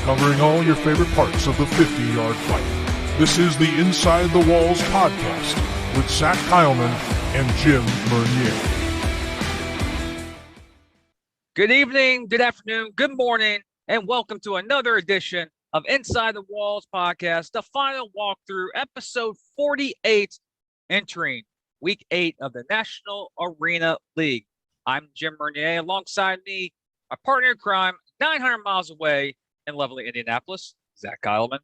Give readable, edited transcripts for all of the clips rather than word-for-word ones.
covering all your favorite parts of the 50-yard fight. This is the Inside the Walls podcast with Zach Kyleman and Jim Mernier. Good evening, good afternoon, good morning, and welcome to another edition of Inside the Walls podcast, the final walkthrough, episode 48, entering week 8 of the National Arena League. I'm Jim Mernier. Alongside me, my partner in crime, 900 miles away in lovely Indianapolis, Zach Kyleman.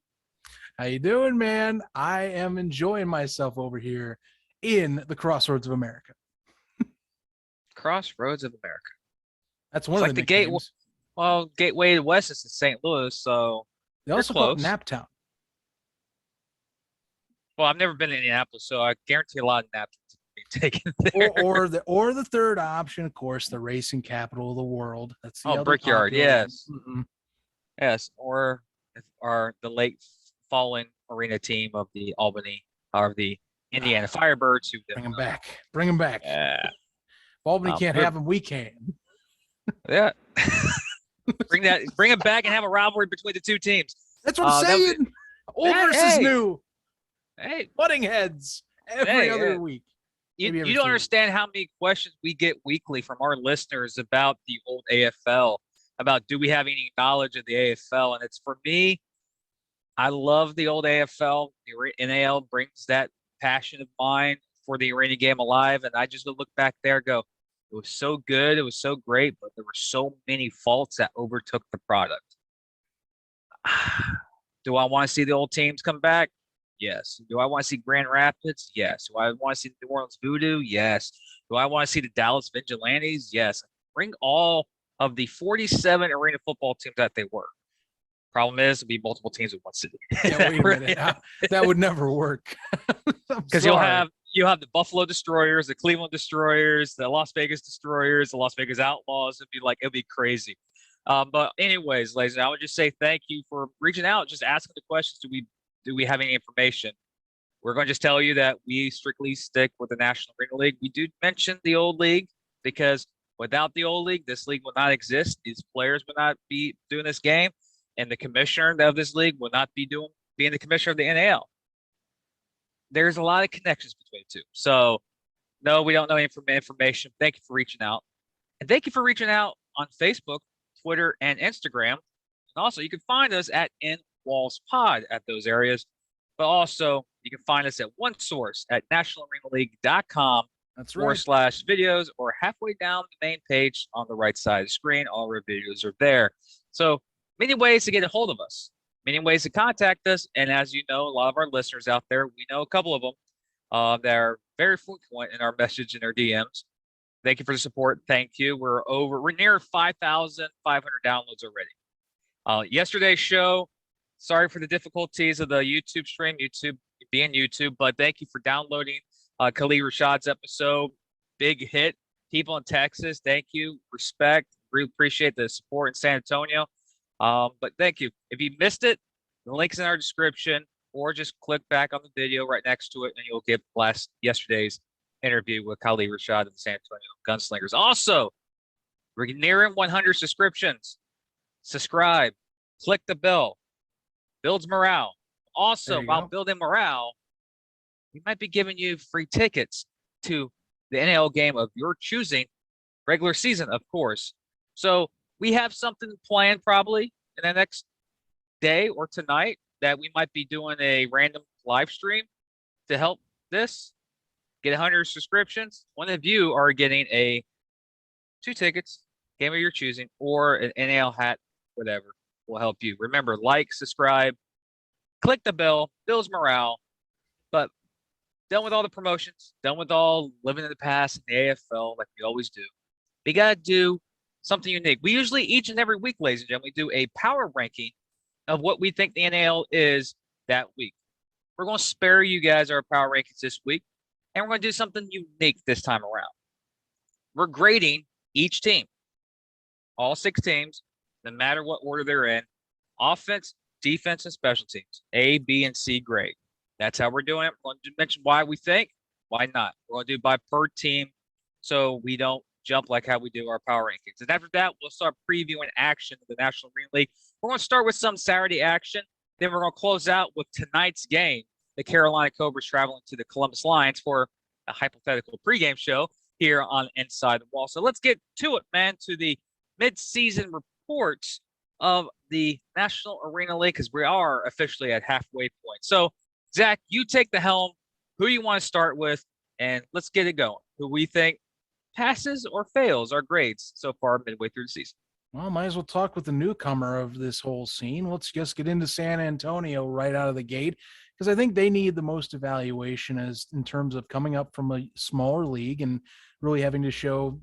How you doing, man? I am enjoying myself over here in the Crossroads of America. Crossroads of America. That's one It's of like the the gate. nicknames. Well, Gateway to West is in St. Louis, so They also call it close. Naptown. Well, I've never been to Indianapolis, so I guarantee a lot of naps to be taken there. Or the third option, of course, the racing capital of the world. That's the other Brickyard, popular one. yes. Yes, or the late fallen arena team of the Albany or the Indiana Firebirds. Who Bring them back. Bring them back. Yeah, If Albany can't they're- have them, we can. yeah. Bring it back and have a rivalry between the two teams. That's what I'm that was- saying. Old Hey, versus hey. new. Hey, Butting heads every Hey, other hey. week. you Maybe every don't 2 understand how many questions we get weekly from our listeners about the old AFL, about do we have any knowledge of the AFL? And it's for me, I love the old AFL. The NAL brings that passion of mine for the arena game alive. And I just would look back there and go, it was so good. It was so great, but there were so many faults that overtook the product. Do I want to see the old teams come back? Yes. Do I want to see Grand Rapids? Yes. Do I want to see New Orleans Voodoo? Yes. Do I want to see the Dallas Vigilantes? Yes. Bring all of the 47 arena football teams that they were. Problem is, it'll be multiple teams in one city. Yeah, wait a minute. That would never work. Because you'll have the Buffalo Destroyers, the Cleveland Destroyers, the Las Vegas Destroyers, the Las Vegas Outlaws. It'd be crazy. But anyways, ladies, and I would just say thank you for reaching out, just asking the questions. Do we have any information? We're going to just tell you that we strictly stick with the National Arena League. We do mention the old league because without the old league, this league would not exist. These players would not be doing this game, and the commissioner of this league would not be being the commissioner of the NAL. There's a lot of connections between the two. So, no, we don't know any information. Thank you for reaching out. And thank you for reaching out on Facebook, Twitter, and Instagram. And also, you can find us at InWallsPod at those areas. But also, you can find us at one source at nationalarenaleague.com That's right. /videos, or halfway down the main page on the right side of the screen. All of our videos are there. So, many ways to get a hold of us. Many ways to contact us, and as you know, a lot of our listeners out there, we know a couple of them that are very frequent in our message and our DMs. Thank you for the support. Thank you. We're near 5,500 downloads already. Yesterday's show, sorry for the difficulties of the YouTube stream, YouTube being YouTube, but thank you for downloading Khalid Rashad's episode. Big hit. People in Texas, thank you. Respect. Really appreciate the support in San Antonio. But thank you. If you missed it, the link's in our description, or just click back on the video right next to it, and you'll get yesterday's interview with Khalid Rashad of the San Antonio Gunslingers. Also, we're nearing 100 subscriptions. Subscribe, click the bell, builds morale. Also, while building morale, we might be giving you free tickets to the NAL game of your choosing, regular season, of course. So we have something planned probably in the next day or tonight that we might be doing a random live stream to help this get 100 subscriptions. One of you are getting 2 tickets, game of your choosing, or an NAL hat, whatever will help you. Remember, like, subscribe, click the bell, builds morale. But done with all the promotions, done with all living in the past in the AFL like we always do. We got to do something unique. We usually, each and every week, ladies and gentlemen, we do a power ranking of what we think the NAL is that week. We're going to spare you guys our power rankings this week, and we're going to do something unique this time around. We're grading each team, all 6 teams, no matter what order they're in, offense, defense, and special teams, A, B, and C grade. That's how we're doing it. We're going to mention why we think, why not. We're going to do by per team so we don't jump like how we do our power rankings. And after that, we'll start previewing action of the National Arena League. We're going to start with some Saturday action. Then we're going to close out with tonight's game. The Carolina Cobras traveling to the Columbus Lions for a hypothetical pregame show here on Inside the Wall. So let's get to it, man, to the mid-season reports of the National Arena League, because we are officially at halfway point. So, Zach, you take the helm. Who you want to start with, and let's get it going. Who we think passes or fails our grades so far midway through the season. Well, might as well talk with the newcomer of this whole scene. Let's just get into San Antonio right out of the gate, because I think they need the most evaluation as in terms of coming up from a smaller league and really having to show,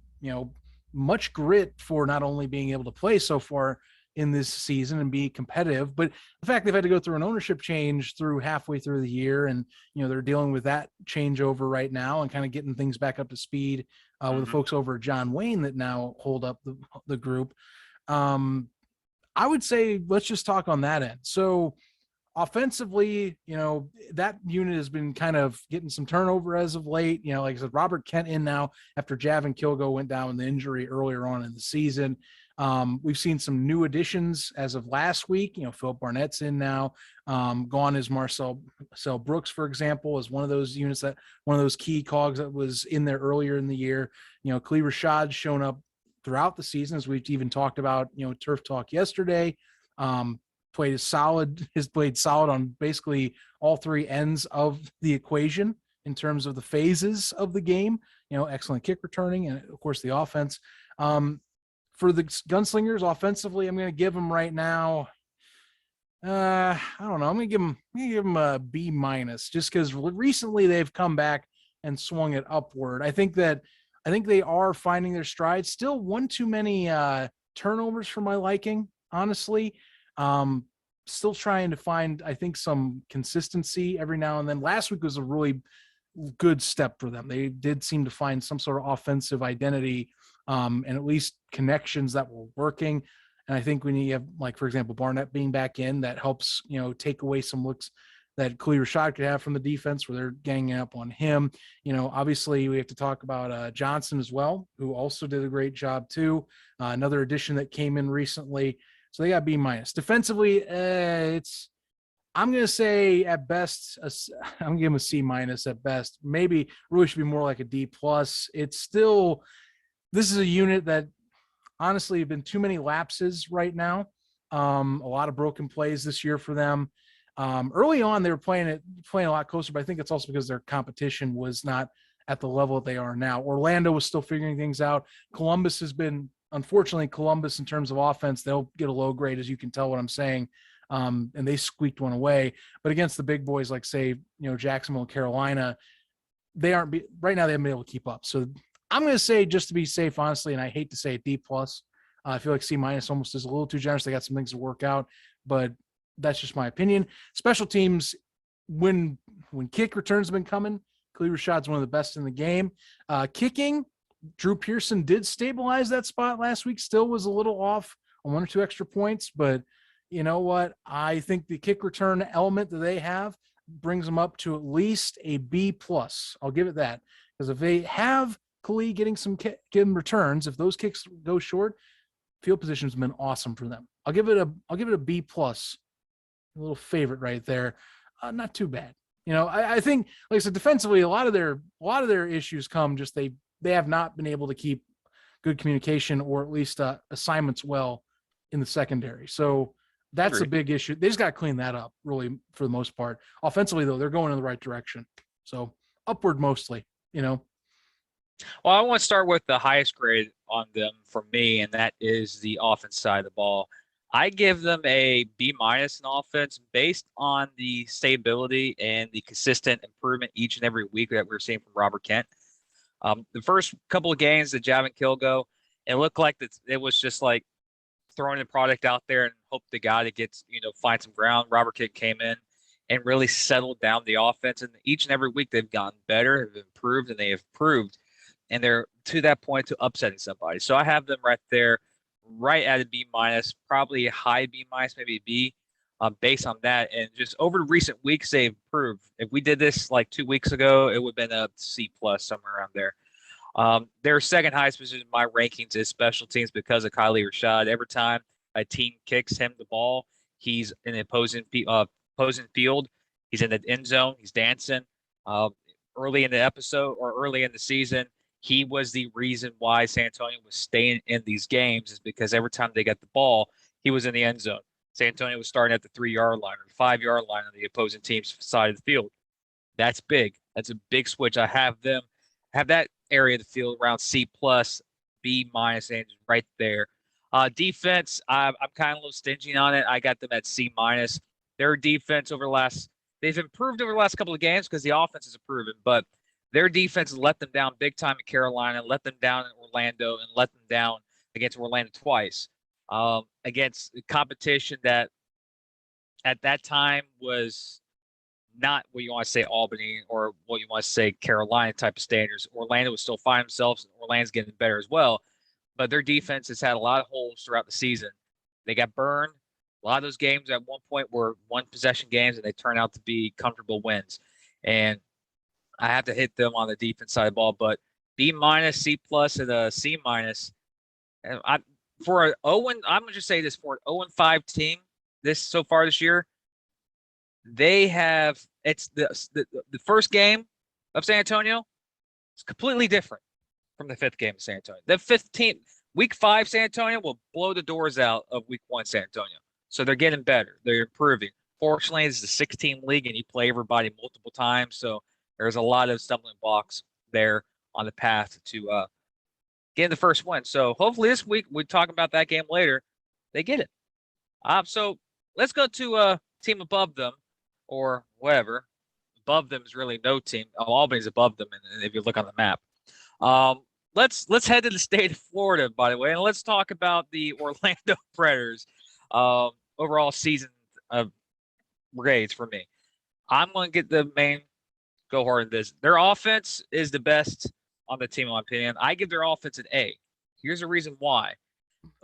much grit for not only being able to play so far in this season and be competitive, but the fact they've had to go through an ownership change through halfway through the year. And, they're dealing with that changeover right now and kind of getting things back up to speed with the folks over at John Wayne that now hold up the group. I would say, let's just talk on that end. So offensively, that unit has been kind of getting some turnover as of late. Like I said, Robert Kent in now after Javin Kilgo went down with the injury earlier on in the season. We've seen some new additions as of last week. Phil Barnett's in now. Gone is Marcel Brooks, for example, is one of those units one of those key cogs that was in there earlier in the year. Khalil Rashad's shown up throughout the season, as we've even talked about, Turf Talk yesterday. Played solid on basically all three ends of the equation in terms of the phases of the game. Excellent kick returning and of course the offense. For the Gunslingers offensively, I'm going to give them right now. I don't know. I'm going to give them a B-, just because recently they've come back and swung it upward. I think they are finding their stride. Still one too many turnovers for my liking, honestly. Still trying to find, I think, some consistency every now and then. Last week was a really good step for them. They did seem to find some sort of offensive identity and at least connections that were working. And I think when you have, like, for example, Barnett being back in, that helps, take away some looks that Khalil Rashad could have from the defense where they're ganging up on him. Obviously we have to talk about Johnson as well, who also did a great job too. Another addition that came in recently. So they got B-. Defensively, I'm going to say at best, I'm going to give them a C- at best. Maybe really should be more like a D+. It's still, this is a unit that honestly have been too many lapses right now. A lot of broken plays this year for them. Early on, they were playing a lot closer, but I think it's also because their competition was not at the level that they are now. Orlando was still figuring things out. Columbus has been, unfortunately, in terms of offense, they'll get a low grade, as you can tell what I'm saying. And they squeaked one away. But against the big boys, like say, Jacksonville and Carolina, they aren't right now. They haven't been able to keep up. So I'm going to say, just to be safe, honestly, and I hate to say it, D+. I feel like C- almost is a little too generous. They got some things to work out, but that's just my opinion. Special teams, when kick returns have been coming, Khalil Rashad's one of the best in the game. Kicking, Drew Pearson did stabilize that spot last week. Still was a little off on one or two extra points, but you know what? I think the kick return element that they have brings them up to at least a B+. I'll give it that, because if they have Khalil getting some returns, if those kicks go short, field position has been awesome for them. I'll give it a B+. A little favorite right there. Not too bad. I think, like I said, defensively, a lot of their issues come just they have not been able to keep good communication or at least assignments well in the secondary. So that's a big issue. They just got to clean that up, really, for the most part. Offensively, though, they're going in the right direction. So upward mostly, Well, I want to start with the highest grade on them for me, and that is the offense side of the ball. I give them a B- in offense based on the stability and the consistent improvement each and every week that we're seeing from Robert Kent. The first couple of games that Javin Kilgo, it looked like it was just like throwing the product out there and hope the guy that gets, find some ground. Robert Kent came in and really settled down the offense. And each and every week they've gotten better, have improved, and they have proved. And they're to that point to upsetting somebody. So I have them right there, right at a B-, probably a high B-, maybe a B, based on that. And just over the recent weeks, they've improved. If we did this like 2 weeks ago, it would have been a C+, somewhere around there. Their second highest position in my rankings is special teams because of Kylie Rashad. Every time a team kicks him the ball, he's in the opposing field. He's in the end zone. He's dancing. Early in the episode or early in the season, he was the reason why San Antonio was staying in these games, is because every time they got the ball, he was in the end zone. San Antonio was starting at the 3-yard line or 5-yard line on the opposing team's side of the field. That's big. That's a big switch. I have that area of the field around C plus, B minus, and right there. Defense, I'm kind of a little stingy on it. I got them at C minus. Their defense they've improved over the last couple of games because the offense is improving, but their defense let them down big time in Carolina, let them down in Orlando, and let them down against Orlando twice. Against competition that at that time was not what you want to say Albany or what you want to say Carolina type of standards. Orlando was still finding themselves. Orlando's getting better as well, but their defense has had a lot of holes throughout the season. They got burned. A lot of those games at one point were one-possession games, and they turned out to be comfortable wins. And I have to hit them on the defense side of the ball, but B minus, C plus, and a C minus. For an 0, I'm gonna just say this, for an 0-5 team so far this year, they have it's the first game of San Antonio. It's completely different from the fifth game of San Antonio. The 15th week 5 San Antonio will blow the doors out of week 1 San Antonio. So they're getting better. They're improving. Fortunately, it's a 16 league and you play everybody multiple times. So there's a lot of stumbling blocks there on the path to getting the first win. So hopefully this week, we talk about that game later, they get it. So let's go to a team above them or whatever. Above them is really no team. Albany's above them, and if you look on the map. Let's head to the state of Florida, by the way, and let's talk about the Orlando Predators. Overall season of grades for me. I'm going to get the main go hard in this. Their offense is the best on the team, in my opinion. I give their offense an A. Here's the reason why.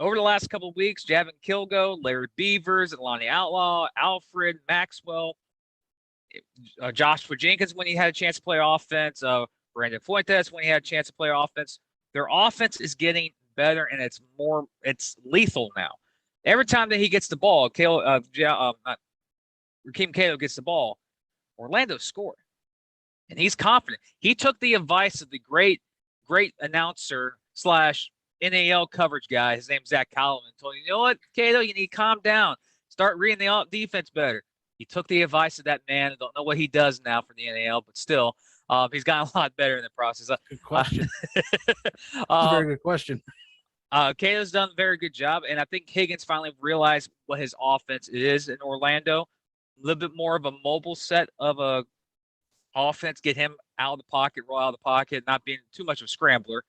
Over the last couple of weeks, Javin Kilgo, Larry Beavers, Lonnie Outlaw, Alfred, Maxwell, Joshua Jenkins when he had a chance to play offense, Brandon Fuentes when he had a chance to play offense. Their offense is getting better, and it's lethal now. Every time that he gets the ball, Rakeem Cato gets the ball, Orlando's scoring. And he's confident. He took the advice of the great announcer / NAL coverage guy. His name's Zach Kallman. Told him, you know what, Cato, you need to calm down. Start reading the defense better. He took the advice of that man. I don't know what he does now for the NAL, but still, he's gotten a lot better in the process. Good question. That's a very good question. Cato's done a very good job, and I think Higgins finally realized what his offense is in Orlando. A little bit more of a mobile set of a offense, get him out of the pocket, roll out of the pocket, not being too much of a scrambler.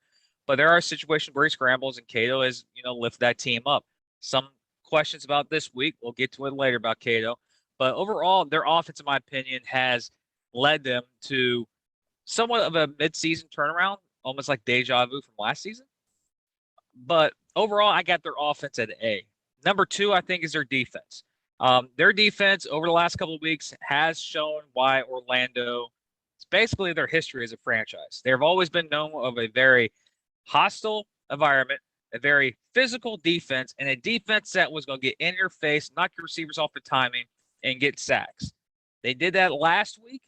But there are situations where he scrambles, and Cato has, lifted that team up. Some questions about this week. We'll get to it later about Cato. But overall, their offense, in my opinion, has led them to somewhat of a midseason turnaround, almost like deja vu from last season. But overall, I got their offense at A. Number 2, I think, is their defense. Their defense over the last couple of weeks has shown why Orlando, it's basically their history as a franchise. They've always been known of a very hostile environment, a very physical defense, and a defense that was going to get in your face, knock your receivers off the timing, and get sacks. They did that last week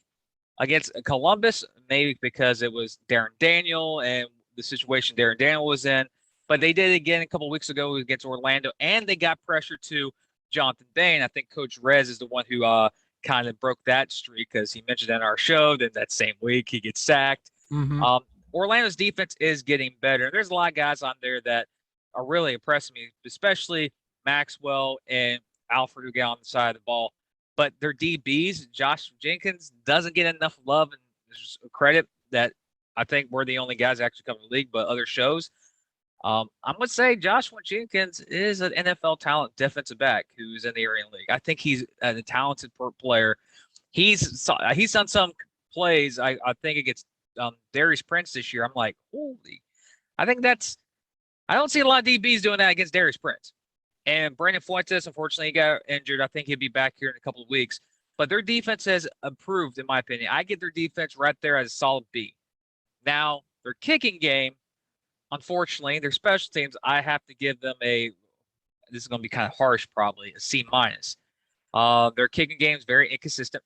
against Columbus, maybe because it was Darren Daniel and the situation Darren Daniel was in. But they did it again a couple of weeks ago against Orlando, and they got pressure to Jonathan Bain. I think Coach Rez is the one who kind of broke that streak because he mentioned in our show that same week he gets sacked. Mm-hmm. Orlando's defense is getting better. There's a lot of guys on there that are really impressing me, especially Maxwell and Alfred who get on the side of the ball. But their DBs, Josh Jenkins, doesn't get enough love and credit that I think we're the only guys actually coming to the league, but other shows. I'm going to say Joshua Jenkins is an NFL talent defensive back who's in the Arena League. I think he's a talented player. He's done some plays, I think, against Darius Prince this year. I'm like, holy. I don't see a lot of DBs doing that against Darius Prince. And Brandon Fuentes, unfortunately, he got injured. I think he'll be back here in a couple of weeks. But their defense has improved, in my opinion. I get their defense right there as a solid B. Now, Their kicking game, unfortunately, their special teams, I have to give them this is going to be kind of harsh, probably a C minus. Their kicking game is very inconsistent.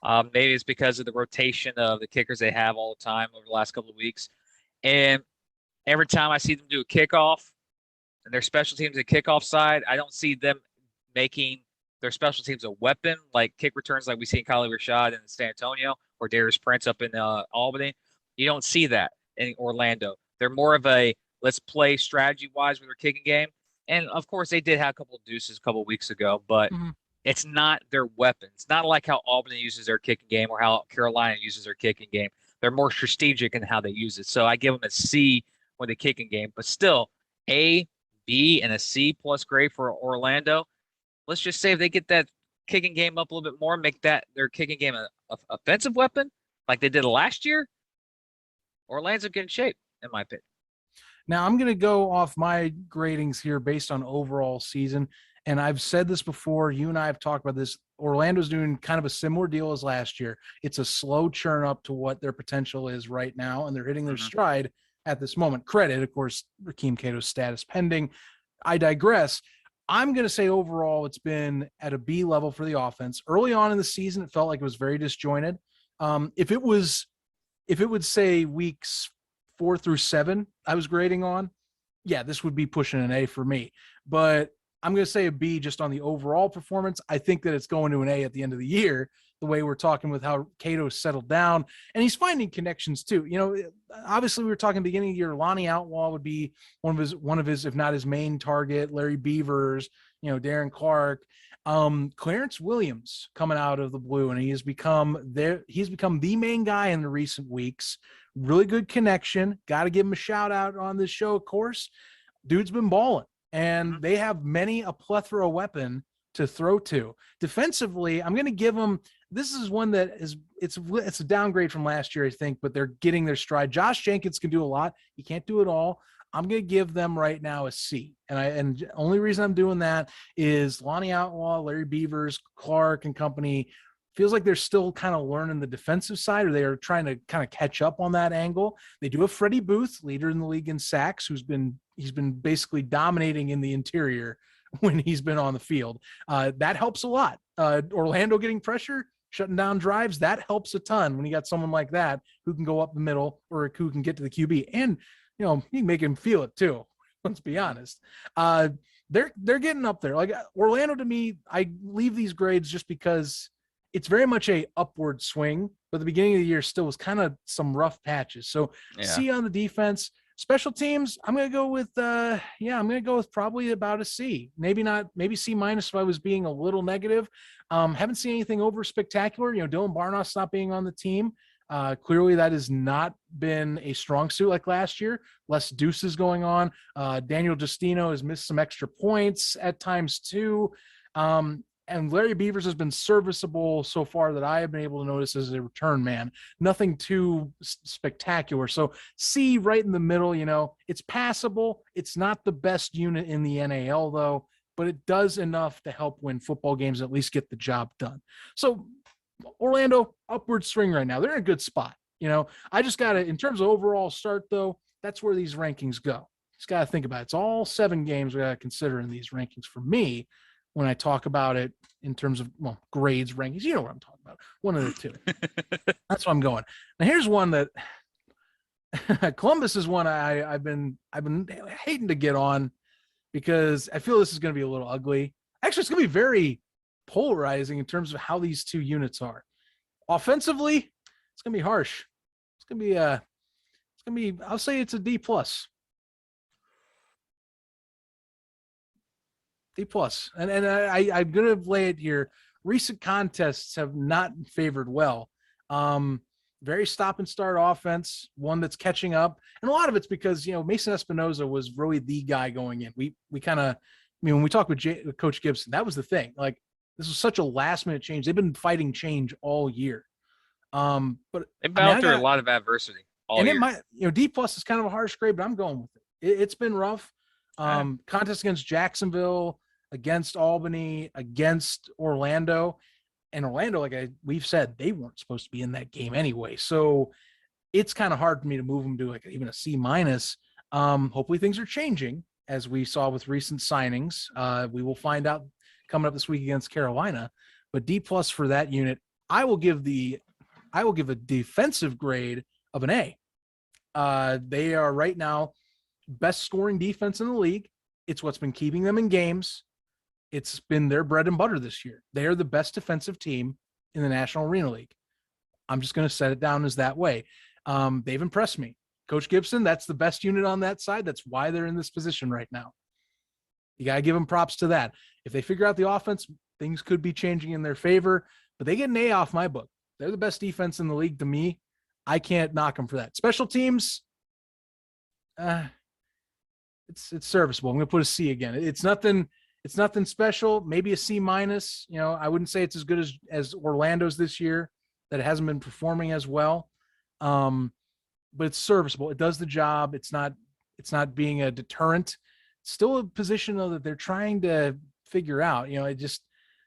Maybe it's because of the rotation of the kickers they have all the time over the last couple of weeks. And every time I see them do a kickoff and their special teams at kickoff side, I don't see them making their special teams a weapon like kick returns like we see in Kyle Rashad in San Antonio or Darius Prince up in Albany. You don't see that in Orlando. They're more of a let's play strategy-wise with their kicking game. And, of course, they did have a couple of deuces a couple of weeks ago, but it's not their weapon. It's not like how Albany uses their kicking game or how Carolina uses their kicking game. They're more strategic in how they use it. So I give them a C with the kicking game, but still A, B, and a C plus grade for Orlando. Let's just say if they get that kicking game up a little bit more, make that their kicking game an offensive weapon like they did last year, Orlando's in good shape, in my opinion. Now, I'm going to go off my gradings here based on overall season. And I've said this before. You and I have talked about this. Orlando's doing kind of a similar deal as last year. It's a slow churn up to what their potential is right now, and they're hitting their stride at this moment. Credit, of course, Rakeem Cato's status pending. I digress. I'm going to say overall it's been at a B level for the offense. Early on in the season, it felt like it was very disjointed. If it would say weeks 4 through 7 I was grading on, yeah, this would be pushing an A for me. But I'm going to say a B just on the overall performance. I think that it's going to an A at the end of the year, the way we're talking with how Cato settled down. And he's finding connections too. You know, obviously we were talking at the beginning of the year, Lonnie Outlaw would be one of his, if not his main target, Larry Beavers, you know, Darren Clark, Clarence Williams coming out of the blue, and he's become the main guy in the recent weeks. Really good connection. Got to give him a shout out on this show, of course. Dude's been balling, and they have a plethora of weapon to throw to. Defensively, I'm going to give them, this is one that is, it's a downgrade from last year, I think, but they're getting their stride. Josh Jenkins can do a lot. He can't do it all. I'm going to give them right now a C. And the only reason I'm doing that is Lonnie Outlaw, Larry Beavers, Clark and company feels like they're still kind of learning the defensive side, or they are trying to kind of catch up on that angle. They do have Freddie Booth, leader in the league in sacks, he's been basically dominating in the interior when he's been on the field. That helps a lot. Orlando getting pressure, shutting down drives, that helps a ton when you got someone like that who can go up the middle or who can get to the QB. And, you know, you can make him feel it too. Let's be honest. They're getting up there. Like Orlando, to me, I leave these grades just because it's very much a upward swing, but the beginning of the year still was kind of some rough patches. So C on the defense. Special teams, I'm going to go with probably about a C. Maybe C minus if I was being a little negative. Haven't seen anything over spectacular. You know, Dylan Barnos not being on the team. Clearly that has not been a strong suit like last year. Less deuces going on. Daniel Justino has missed some extra points at times too. And Larry Beavers has been serviceable so far that I have been able to notice as a return man. Nothing too spectacular. So C right in the middle, you know, it's passable. It's not the best unit in the NAL though, but it does enough to help win football games, at least get the job done. So Orlando, upward swing right now. They're in a good spot. You know, I just got to, in terms of overall start though, that's where these rankings go. Just got to think about it. It's all 7 games we got to consider in these rankings for me. When I talk about it in terms of, well, grades, rankings, you know what I'm talking about. One of the two. That's what I'm going. Now here's one that Columbus is one I've been hating to get on because I feel this is going to be a little ugly. Actually, it's going to be very polarizing in terms of how these two units are. Offensively, it's going to be harsh. It's going to be, I'll say it's a D plus. D plus. And I'm going to lay it here. Recent contests have not favored well. Very stop and start offense, one that's catching up. And a lot of it's because, you know, Mason Espinoza was really the guy going in. We kind of, I mean, when we talked with Coach Gibson, that was the thing. Like, this was such a last minute change. They've been fighting change all year. But they've been through a lot of adversity all year. It might, you know, D plus is kind of a harsh grade, but I'm going with it. It's been rough. Contest against Jacksonville, against Albany, against Orlando. And Orlando, like we've said, they weren't supposed to be in that game anyway. So it's kind of hard for me to move them to like even a C minus. Hopefully things are changing as we saw with recent signings. We will find out coming up this week against Carolina, but D plus for that unit. I will give a defensive grade of an A. They are right now best scoring defense in the league. It's what's been keeping them in games. It's been their bread and butter this year. They are the best defensive team in the National Arena League. I'm just going to set it down as that way. They've impressed me. Coach Gibson, that's the best unit on that side. That's why they're in this position right now. You got to give them props to that. If they figure out the offense, things could be changing in their favor, but they get an A off my book. They're the best defense in the league to me. I can't knock them for that. Special teams, it's serviceable. I'm going to put a C again. It's nothing special. Maybe a C minus. You know, I wouldn't say it's as good as Orlando's this year, that it hasn't been performing as well. But it's serviceable. It does the job. It's not being a deterrent. It's still a position though that they're trying to figure out. You know, it just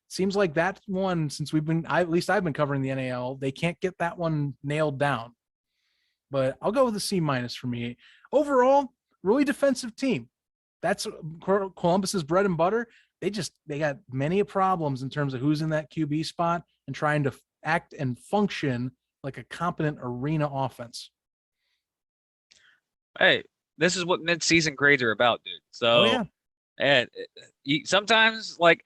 seems like that one, since at least I've been covering the NAL, they can't get that one nailed down. But I'll go with a C minus for me. Overall, really defensive team. That's Columbus's bread and butter. They got many problems in terms of who's in that QB spot and trying to act and function like a competent arena offense. Hey, this is what mid-season grades are about, dude. So, and sometimes, like,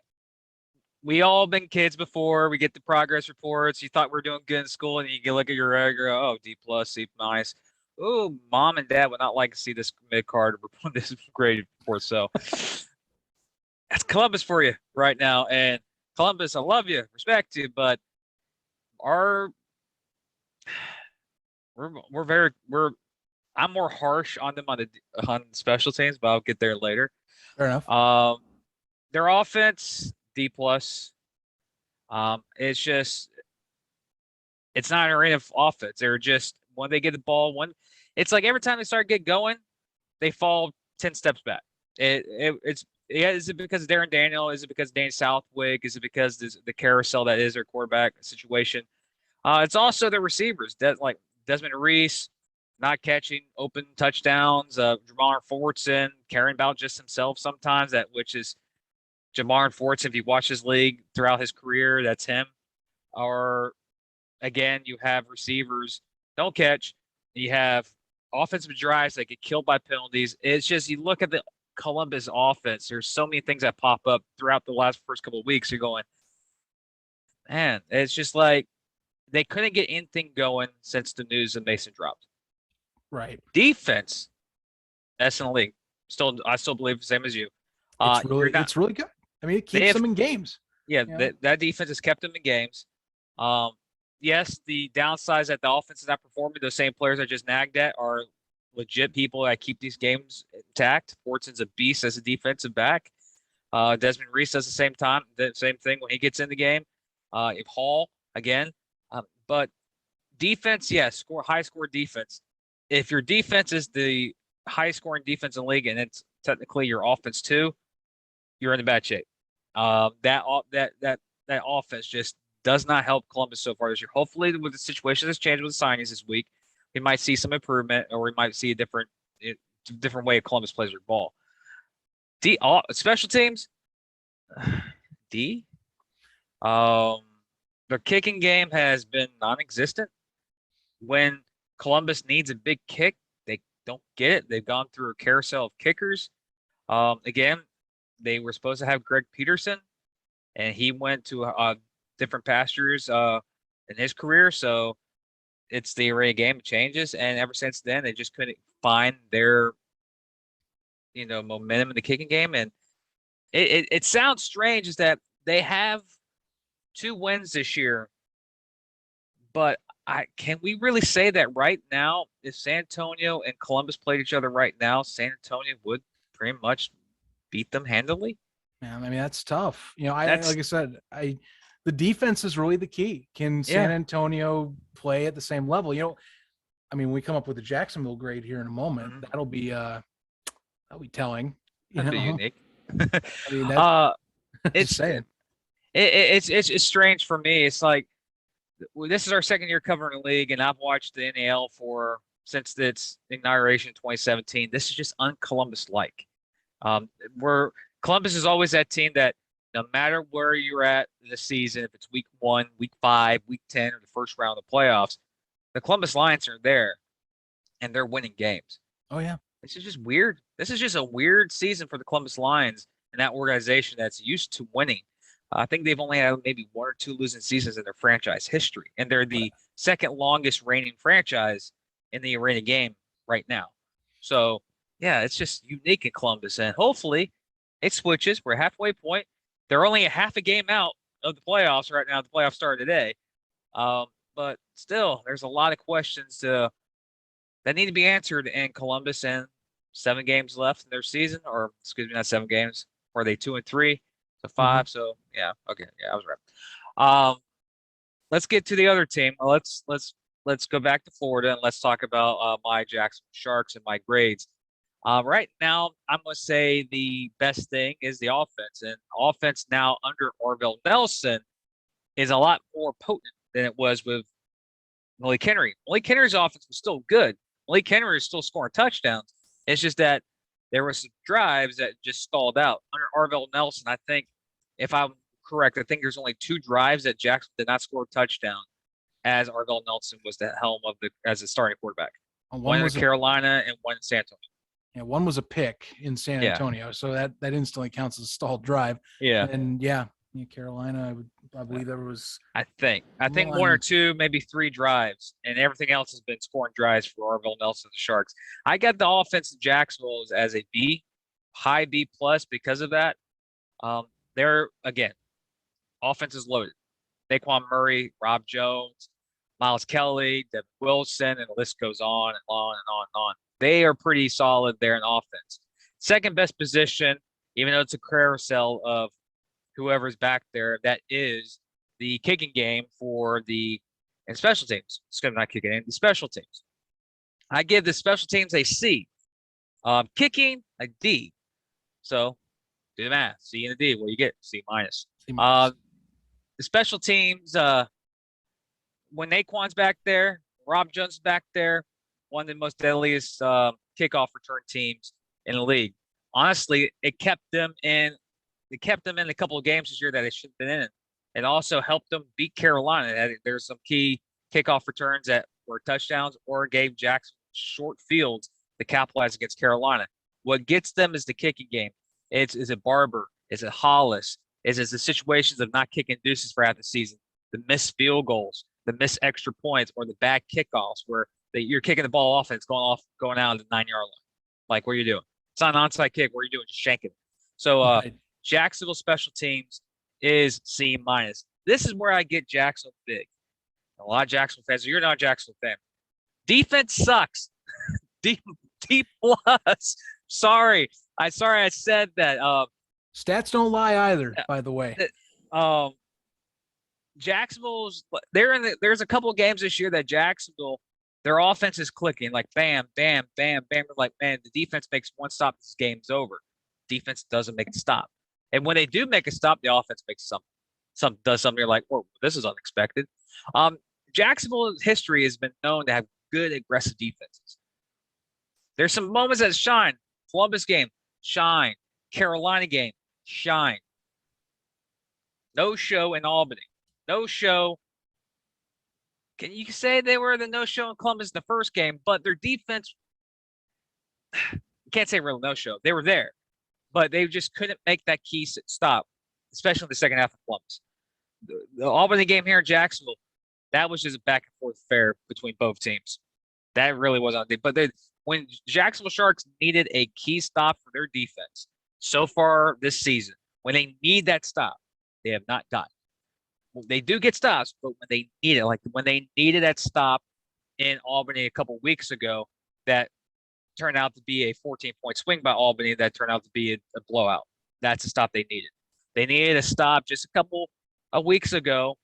we all been kids before. We get the progress reports. You thought we were doing good in school, and you look at your regular, oh, D plus, C minus. Oh, mom and dad would not like to see this mid card or this grade report. So, that's Columbus for you right now. And Columbus, I love you, respect you, but I'm more harsh on them on special teams, but I'll get there later. Fair enough. Their offense, D plus. It's not an arena offense. They're just, when they get the ball, it's like every time they start get going, they fall 10 steps back. Is it because of Darren Daniel? Is it because of Danny Southwick? Is it because the carousel that is their quarterback situation? It's also the receivers like Desmond Reese not catching open touchdowns, Jamar Fortson carrying about just himself sometimes, which is Jamar Fortson. If you watch his league throughout his career, that's him. Or again, you have receivers don't catch. You have offensive drives that get killed by penalties. It's just, you look at the Columbus offense, there's so many things that pop up throughout the first couple of weeks. You're going, man, it's just like they couldn't get anything going since the news of Mason dropped. Right. Defense, that's in the league. I still believe the same as you. It's really good. I mean, it keeps them in games. Yeah, that defense has kept them in games. Yes, the downsides that the offense is not performing, those same players I just nagged at are legit people that keep these games intact. Fortson's a beast as a defensive back. Desmond Reese does the same thing when he gets in the game. If Hall, again. But defense, yes, high score defense. If your defense is the high scoring defense in the league and it's technically your offense too, you're in bad shape. That offense just does not help Columbus so far this year. Hopefully, with the situation that's changed with the signings this week, we might see some improvement, or we might see a different way Columbus plays their ball. Special teams, D. Their kicking game has been non-existent. When Columbus needs a big kick, they don't get it. They've gone through a carousel of kickers. Again, they were supposed to have Greg Peterson, and he went to different pastures in his career. So it's the array game changes, and ever since then, they just couldn't find their momentum in the kicking game. And it sounds strange is that they have 2 wins this year, but can we really say that right now, if San Antonio and Columbus played each other right now, San Antonio would pretty much beat them handily? Man, I mean, that's tough. Like I said, the defense is really the key. Can San Antonio play at the same level? When we come up with the Jacksonville grade here in a moment, Mm-hmm. that'll be telling. That'd be unique. I mean, it's saying. It's strange for me. It's like this is our second year covering the league, and I've watched the NAL since its inauguration in 2017. This is just un-Columbus-like. Where Columbus is always that team that no matter where you're at in the season, if it's week 1, week 5, week 10, or the first round of the playoffs, the Columbus Lions are there, and they're winning games. Oh, yeah. This is just weird. This is just a weird season for the Columbus Lions and that organization that's used to winning. I think they've only had maybe 1 or 2 losing seasons in their franchise history, and they're the second longest reigning franchise in the arena game right now. So, yeah, it's just unique in Columbus, and hopefully it switches. We're halfway point. They're only a half a game out of the playoffs right now. The playoffs started today. But still, there's a lot of questions that need to be answered in Columbus, and 7 games left in their season, or excuse me, not 7 games. Are they 2-3? So 5. So yeah, okay, yeah, I was right. Let's get to the other team. Let's go back to Florida and let's talk about my Jacksonville Sharks and my grades. Right now, I'm gonna say the best thing is the offense, and offense now under Orville Nelson is a lot more potent than it was with Malik Henry. Malik Henry's offense was still good. Malik Henry is still scoring touchdowns. It's just that there were some drives that just stalled out. Under Orville Nelson, I think, if I'm correct, I think there's only 2 drives that Jackson did not score a touchdown as Orville Nelson was the helm as a starting quarterback. One in Carolina and one in San Antonio. Yeah, one was a pick in San Antonio, so that instantly counts as a stalled drive. Yeah, and Carolina, I believe there was. I think 1 or 2, maybe 3 drives, and everything else has been scoring drives for Orville Nelson, the Sharks. I got the offense in Jacksonville as a B, high B plus because of that. They're again, offense is loaded. Daquan Murray, Rob Jones, Miles Kelly, Devin Wilson, and the list goes on and on and on and on. They are pretty solid there in offense. Second best position, even though it's a carousel of whoever's back there, that is the kicking game for the special teams. It's going to not kicking in the special teams. I give the special teams a C. Kicking a D. So do the math. C and a D. What do you get? C minus. The special teams, when Naquan's back there, Rob Jones is back there, one of the most deadliest kickoff return teams in the league. Honestly, it kept them in a couple of games this year that they shouldn't have been in. It also helped them beat Carolina. There's some key kickoff returns that were touchdowns or gave Jackson short fields to capitalize against Carolina. What gets them is the kicking game. Is it Barber? Is it Hollis? Is it the situations of not kicking deuces for half the season, the missed field goals, the missed extra points, or the bad kickoffs where you're kicking the ball off and it's going out of the 9-yard line. Like, what are you doing? It's not an onside kick. What are you doing? Just shanking it. So Jacksonville special teams is C minus. This is where I get Jacksonville big. A lot of Jacksonville fans. You're not a Jacksonville fan. Defense sucks. D plus. Sorry I said that. Stats don't lie either, by the way. Jacksonville's there's a couple of games this year that Jacksonville, their offense is clicking, like bam, bam, bam, bam. We're like, man, the defense makes one stop, this game's over. Defense doesn't make a stop. And when they do make a stop, the offense makes does something. You're like, whoa, this is unexpected. Jacksonville's history has been known to have good aggressive defenses. There's some moments that shine. Columbus game, shine. Carolina game, shine. No show in Albany. No show. Can you say they were the no show in Columbus in the first game, but their defense, you can't say real no show. They were there, but they just couldn't make that key stop, especially in the second half of Columbus. The Albany game here in Jacksonville, that was just a back and forth affair between both teams. That really was on. But when Jacksonville Sharks needed a key stop for their defense so far this season, when they need that stop, they have not gotten. Well, they do get stops, but when they need it, like when they needed that stop in Albany a couple weeks ago, that turned out to be a 14-point swing by Albany, that turned out to be a blowout. That's the stop they needed. They needed a stop just a couple of weeks ago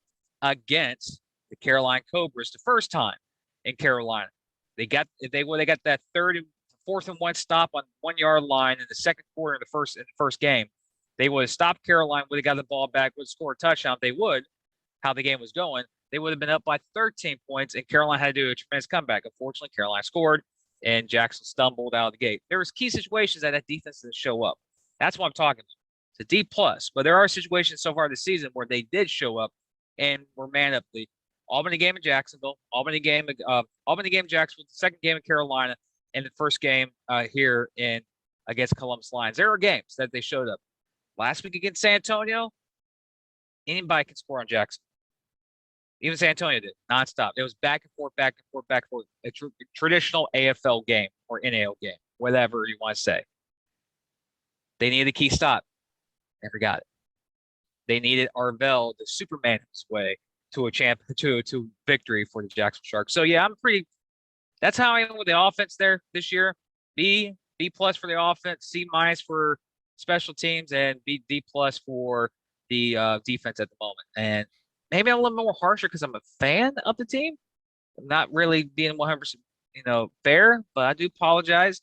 against the Carolina Cobras, the first time in Carolina. They got that 4th and 1 stop on 1-yard line in the second quarter in the first game. They would have stopped Carolina, would have got the ball back, would have scored a touchdown. They would, how the game was going. they would have been up by 13 points, and Carolina had to do a tremendous comeback. Unfortunately, Carolina scored, and Jackson stumbled out of the gate. There was key situations that defense didn't show up. That's what I'm talking about. It's a D+, but there are situations so far this season where they did show up and were man up. The Albany game in Jacksonville, Albany game in Jacksonville, the second game in Carolina, and the first game here against Columbus Lions. There are games that they showed up. Last week against San Antonio, anybody can score on Jackson. Even San Antonio did, nonstop. It was back and forth, back and forth, back and forth. A traditional AFL game or NAL game, whatever you want to say. They needed a key stop. Never got it. They needed Arvell to Superman his way to to victory for the Jacksonville Sharks. So yeah, that's how I am with the offense there this year. B+ for the offense, C- for special teams, and D+ for the defense at the moment. And maybe I'm a little more harsher because I'm a fan of the team. I'm not really being 100%, fair, but I do apologize.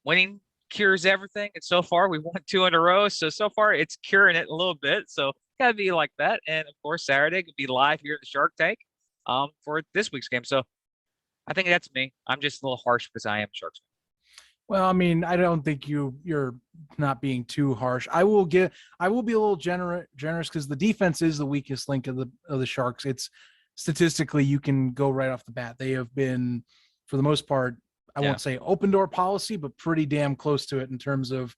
Winning cures everything, and so far we won 2 in a row. So far it's curing it a little bit. So gotta be like that. And of course, Saturday could be live here at the Shark Tank for this week's game. So I think that's me. I'm just a little harsh because I am Sharks fan. Well, I mean, I don't think you're not being too harsh. I will be a little generous because the defense is the weakest link of the Sharks. It's statistically, you can go right off the bat. They have been, for the most part, I won't say open door policy, but pretty damn close to it in terms of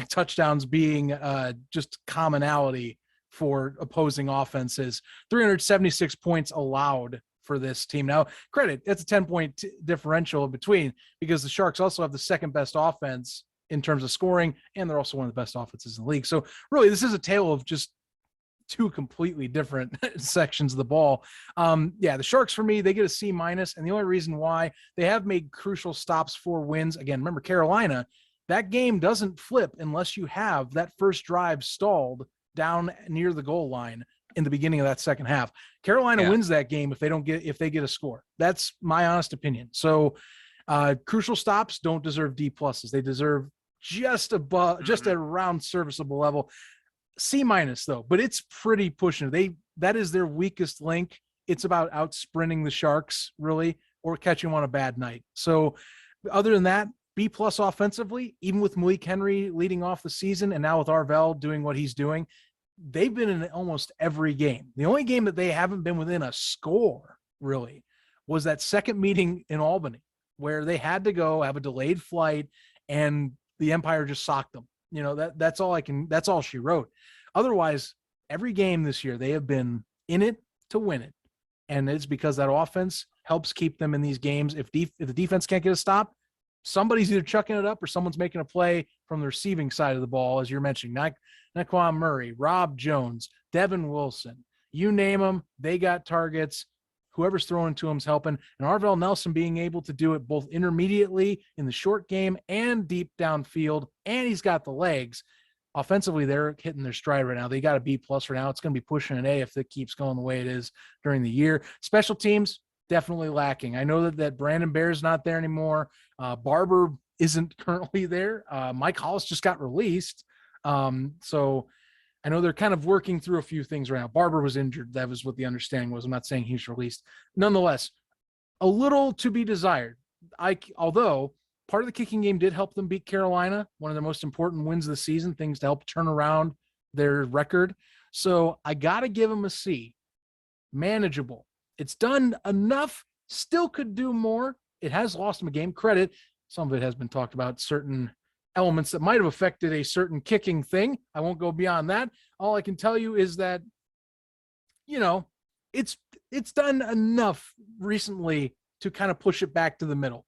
touchdowns being just commonality for opposing offenses. 376 points allowed for this team. Now, credit, that's a 10-point differential in between because the Sharks also have the second best offense in terms of scoring, and they're also one of the best offenses in the league. So really, this is a tale of just two completely different sections of the ball. The Sharks, for me, they get a C-, and the only reason why, they have made crucial stops for wins. Again, remember Carolina, that game doesn't flip unless you have that first drive stalled down near the goal line in the beginning of that second half. Carolina wins that game if they get a score. That's my honest opinion. So crucial stops don't deserve D+. They deserve just above, just at around serviceable level. C- though, but it's pretty pushing. That is their weakest link. It's about out sprinting the Sharks, really, or catching them on a bad night. So other than that, B+ offensively, even with Malik Henry leading off the season and now with Arvell doing what he's doing, they've been in almost every game. The only game that they haven't been within a score, really, was that second meeting in Albany where they had to go have a delayed flight and the Empire just socked them. That's all she wrote. Otherwise, every game this year, they have been in it to win it. And it's because that offense helps keep them in these games. If the defense can't get a stop, somebody's either chucking it up or someone's making a play from the receiving side of the ball, as you're mentioning. Naquan Murray, Rob Jones, Devin Wilson, you name them, they got targets. Whoever's throwing to him's helping. And Arvell Nelson being able to do it both intermediately in the short game and deep downfield, and he's got the legs. Offensively, they're hitting their stride right now. They got a B+ for now. It's going to be pushing an A if it keeps going the way it is during the year. Special teams, definitely lacking. I know that Brandon Bear's not there anymore. Barber isn't currently there. Mike Hollis just got released. So I know they're kind of working through a few things right now. Barber was injured. That was what the understanding was. I'm not saying he's released. Nonetheless, a little to be desired. Although part of the kicking game did help them beat Carolina, one of the most important wins of the season, things to help turn around their record. So I got to give them a C. Manageable. It's done enough, still could do more. It has lost them a game. Credit. Some of it has been talked about, certain elements that might have affected a certain kicking thing. I won't go beyond that. All I can tell you is that, it's done enough recently to kind of push it back to the middle.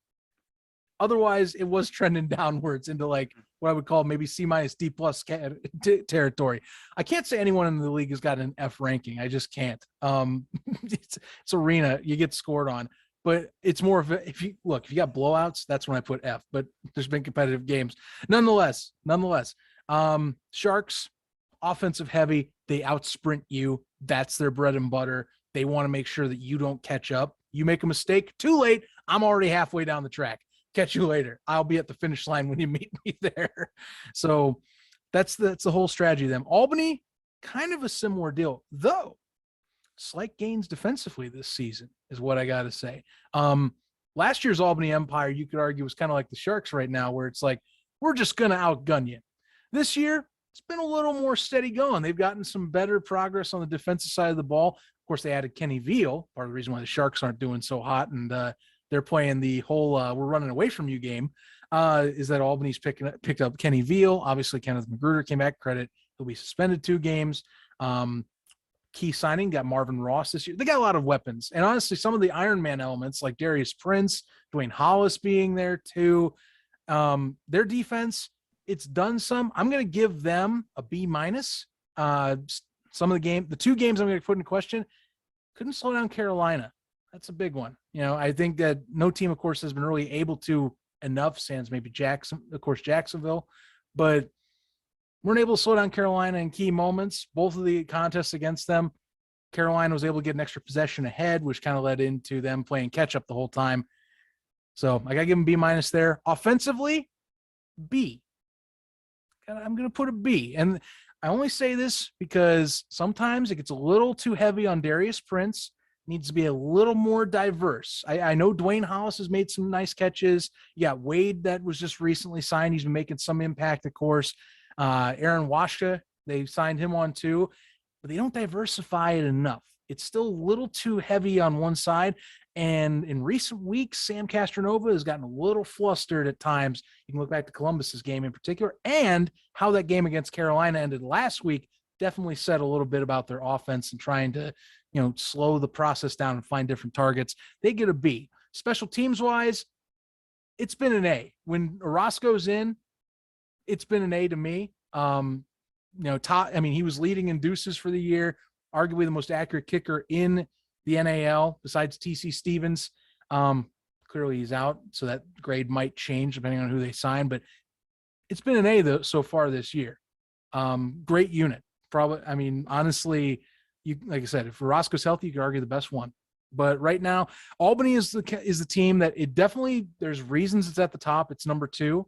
Otherwise, it was trending downwards into like what I would call maybe C- D+ territory. I can't say anyone in the league has got an F ranking. I just can't. It's arena, you get scored on. But it's more of a, if you got blowouts, that's when I put F, but there's been competitive games. Nonetheless, Sharks, offensive heavy, they outsprint you. That's their bread and butter. They want to make sure that you don't catch up. You make a mistake, too late. I'm already halfway down the track. Catch you later. I'll be at the finish line when you meet me there. So that's the whole strategy of them. Albany, kind of a similar deal, though. slight gains defensively this season is what I got to say. Last year's Albany Empire, you could argue, was kind of like the Sharks right now, where it's like, we're just going to outgun you. This year, it's been a little more steady going. They've gotten some better progress on the defensive side of the ball. Of course, they added Kenny Veal, part of the reason why the Sharks aren't doing so hot, and they're playing the whole we're running away from you game, is that Albany's picked up Kenny Veal. Obviously, Kenneth Magruder came back. Credit, he'll be suspended 2 games. Key signing, got Marvin Ross this year. They got a lot of weapons. And honestly, some of the Iron Man elements like Darius Prince, Dwayne Hollis being there too. Their defense, it's done some. I'm going to give them a B-. Some of the 2 games I'm going to put in question, couldn't slow down Carolina. That's a big one. I think that no team, of course, has been really able to enough, sans maybe Jacksonville, but weren't able to slow down Carolina in key moments. Both of the contests against them, Carolina was able to get an extra possession ahead, which kind of led into them playing catch up the whole time. So I got to give them B- there. Offensively, B. I'm going to put a B. And I only say this because sometimes it gets a little too heavy on Darius Prince. Needs to be a little more diverse. I know Dwayne Hollis has made some nice catches. You got Wade that was just recently signed. He's been making some impact, of course. Aaron Washka, they signed him on too, but they don't diversify it enough. It's still a little too heavy on one side. And in recent weeks, Sam Castronova has gotten a little flustered at times. You can look back to Columbus's game in particular, and how that game against Carolina ended last week definitely said a little bit about their offense and trying to, slow the process down and find different targets. They get a B. Special teams wise, it's been an A. When Orozco's in, it's been an A to me. He was leading in deuces for the year, arguably the most accurate kicker in the NAL besides TC Stevens. Clearly he's out, so that grade might change depending on who they sign, but it's been an A so far this year. Great unit. Probably, honestly, like I said, if Roscoe's healthy, you could argue the best one. But right now, Albany is the team that it definitely, there's reasons it's at the top. It's number 2.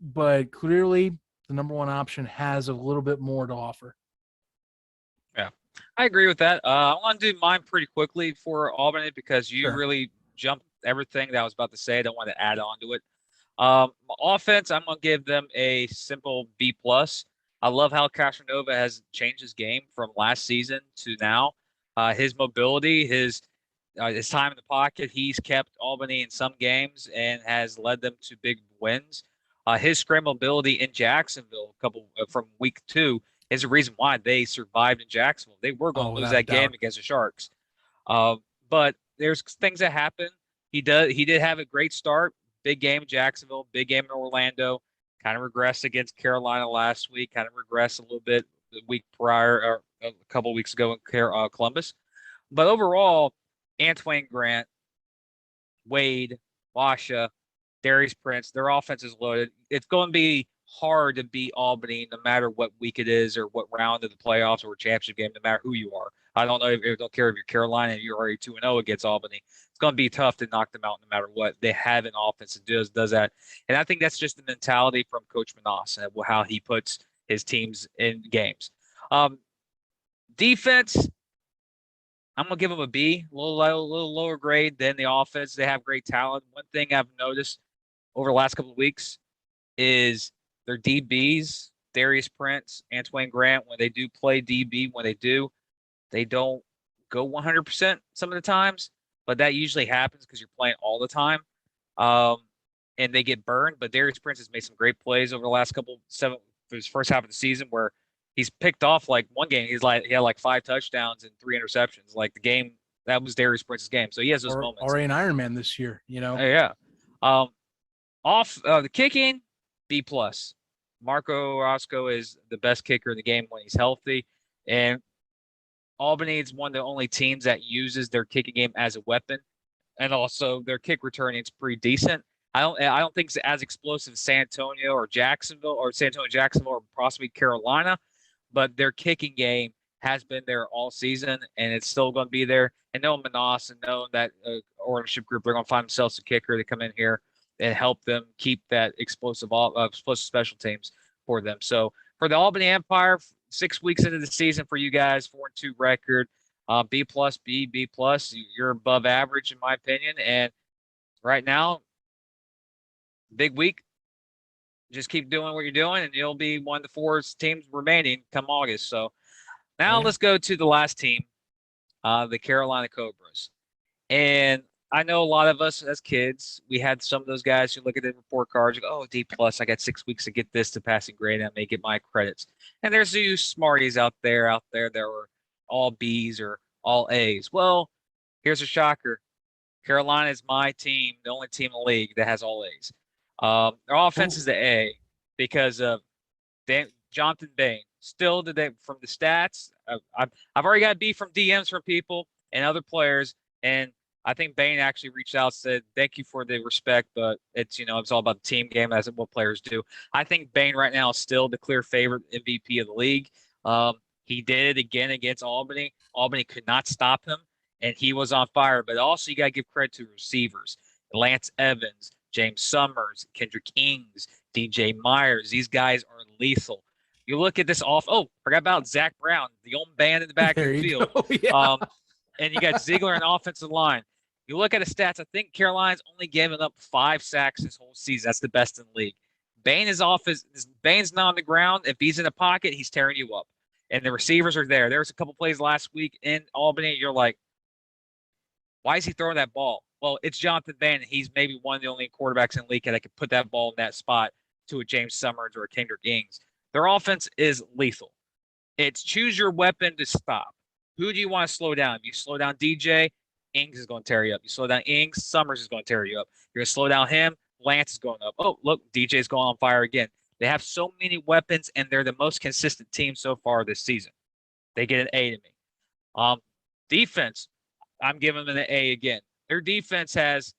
But clearly the number 1 option has a little bit more to offer. Yeah, I agree with that. I want to do mine pretty quickly for Albany because you really jumped everything that I was about to say. I don't want to add on to it. Offense, I'm going to give them a simple B+. I love how Castronova has changed his game from last season to now. His mobility, his time in the pocket, he's kept Albany in some games and has led them to big wins. His scramblability in Jacksonville from week 2 is the reason why they survived in Jacksonville. They were going to lose that game against the Sharks. But there's things that happen. He did have a great start. Big game in Jacksonville, big game in Orlando. Kind of regressed against Carolina last week. Kind of regressed a little bit the week prior or a couple of weeks ago in Columbus. But overall, Antoine Grant, Wade, Washa, Darius Prince, their offense is loaded. It's going to be hard to beat Albany no matter what week it is or what round of the playoffs or championship game, no matter who you are. I don't don't care if you're Carolina and you're already 2-0 against Albany. It's going to be tough to knock them out no matter what. They have an offense that does that. And I think that's just the mentality from Coach Manas and how he puts his teams in games. Defense, I'm going to give them a B, a little lower grade than the offense. They have great talent. One thing I've noticed over the last couple of weeks is their DBs, Darius Prince, Antoine Grant, when they do play DB, they don't go 100% some of the times, but that usually happens because you're playing all the time, and they get burned. But Darius Prince has made some great plays over the last for his first half of the season where he's picked off like one game. He had like 5 touchdowns and 3 interceptions. Like the game, that was Darius Prince's game. So he has those moments. Already an Iron Man this year, Yeah. The kicking, B+. Marco Roscoe is the best kicker in the game when he's healthy. And Albany is one of the only teams that uses their kicking game as a weapon. And also their kick returning is pretty decent. I don't think it's as explosive as San Antonio or Jacksonville or possibly Carolina, but their kicking game has been there all season and it's still going to be there. And knowing Manas and knowing that ownership group, they're going to find themselves a kicker to come in here and help them keep that explosive special teams for them. So for the Albany Empire, 6 weeks into the season for you guys, 4-2 record. B plus, B plus. You're above average in my opinion. And right now, big week. Just keep doing what you're doing, and you'll be one of the 4 teams remaining come August. So now let's go to the last team, the Carolina Cobras. And I know a lot of us as kids, we had some of those guys who look at the report cards, and go, oh, D plus, I got 6 weeks to get this to passing grade, and I may get my credits. And there's you smarties out there that were all B's or all A's. Well, here's a shocker. Carolina is my team, the only team in the league that has all A's. Their offense is the A because of Jonathan Bain. Still today, from the stats, I've already got B from DMs from people and other players, and I think Bain actually reached out and said, thank you for the respect, but it's all about the team game, as what players do. I think Bain right now is still the clear favorite MVP of the league. He did it again against Albany. Albany could not stop him, and he was on fire. But also, you got to give credit to receivers. Lance Evans, James Summers, Kendrick Ings, DJ Myers. These guys are lethal. You look at this forgot about Zach Brown, the old band in the back of the field. Yeah. And you got Ziegler in offensive line. You look at the stats, I think Carolina's only given up 5 sacks this whole season. That's the best in the league. Bain's not on the ground. If he's in the pocket, he's tearing you up. And the receivers are there. There was a couple plays last week in Albany. You're like, why is he throwing that ball? Well, it's Jonathan Bain, and he's maybe one of the only quarterbacks in the league that can put that ball in that spot to a James Summers or a Kendrick Ings. Their offense is lethal. It's choose your weapon to stop. Who do you want to slow down? If you slow down DJ, Ings is going to tear you up. You slow down Ings, Summers is going to tear you up. You're going to slow down him, Lance is going up. Oh, look, DJ's going on fire again. They have so many weapons, and they're the most consistent team so far this season. They get an A to me. Defense, I'm giving them an A again. Their defense has,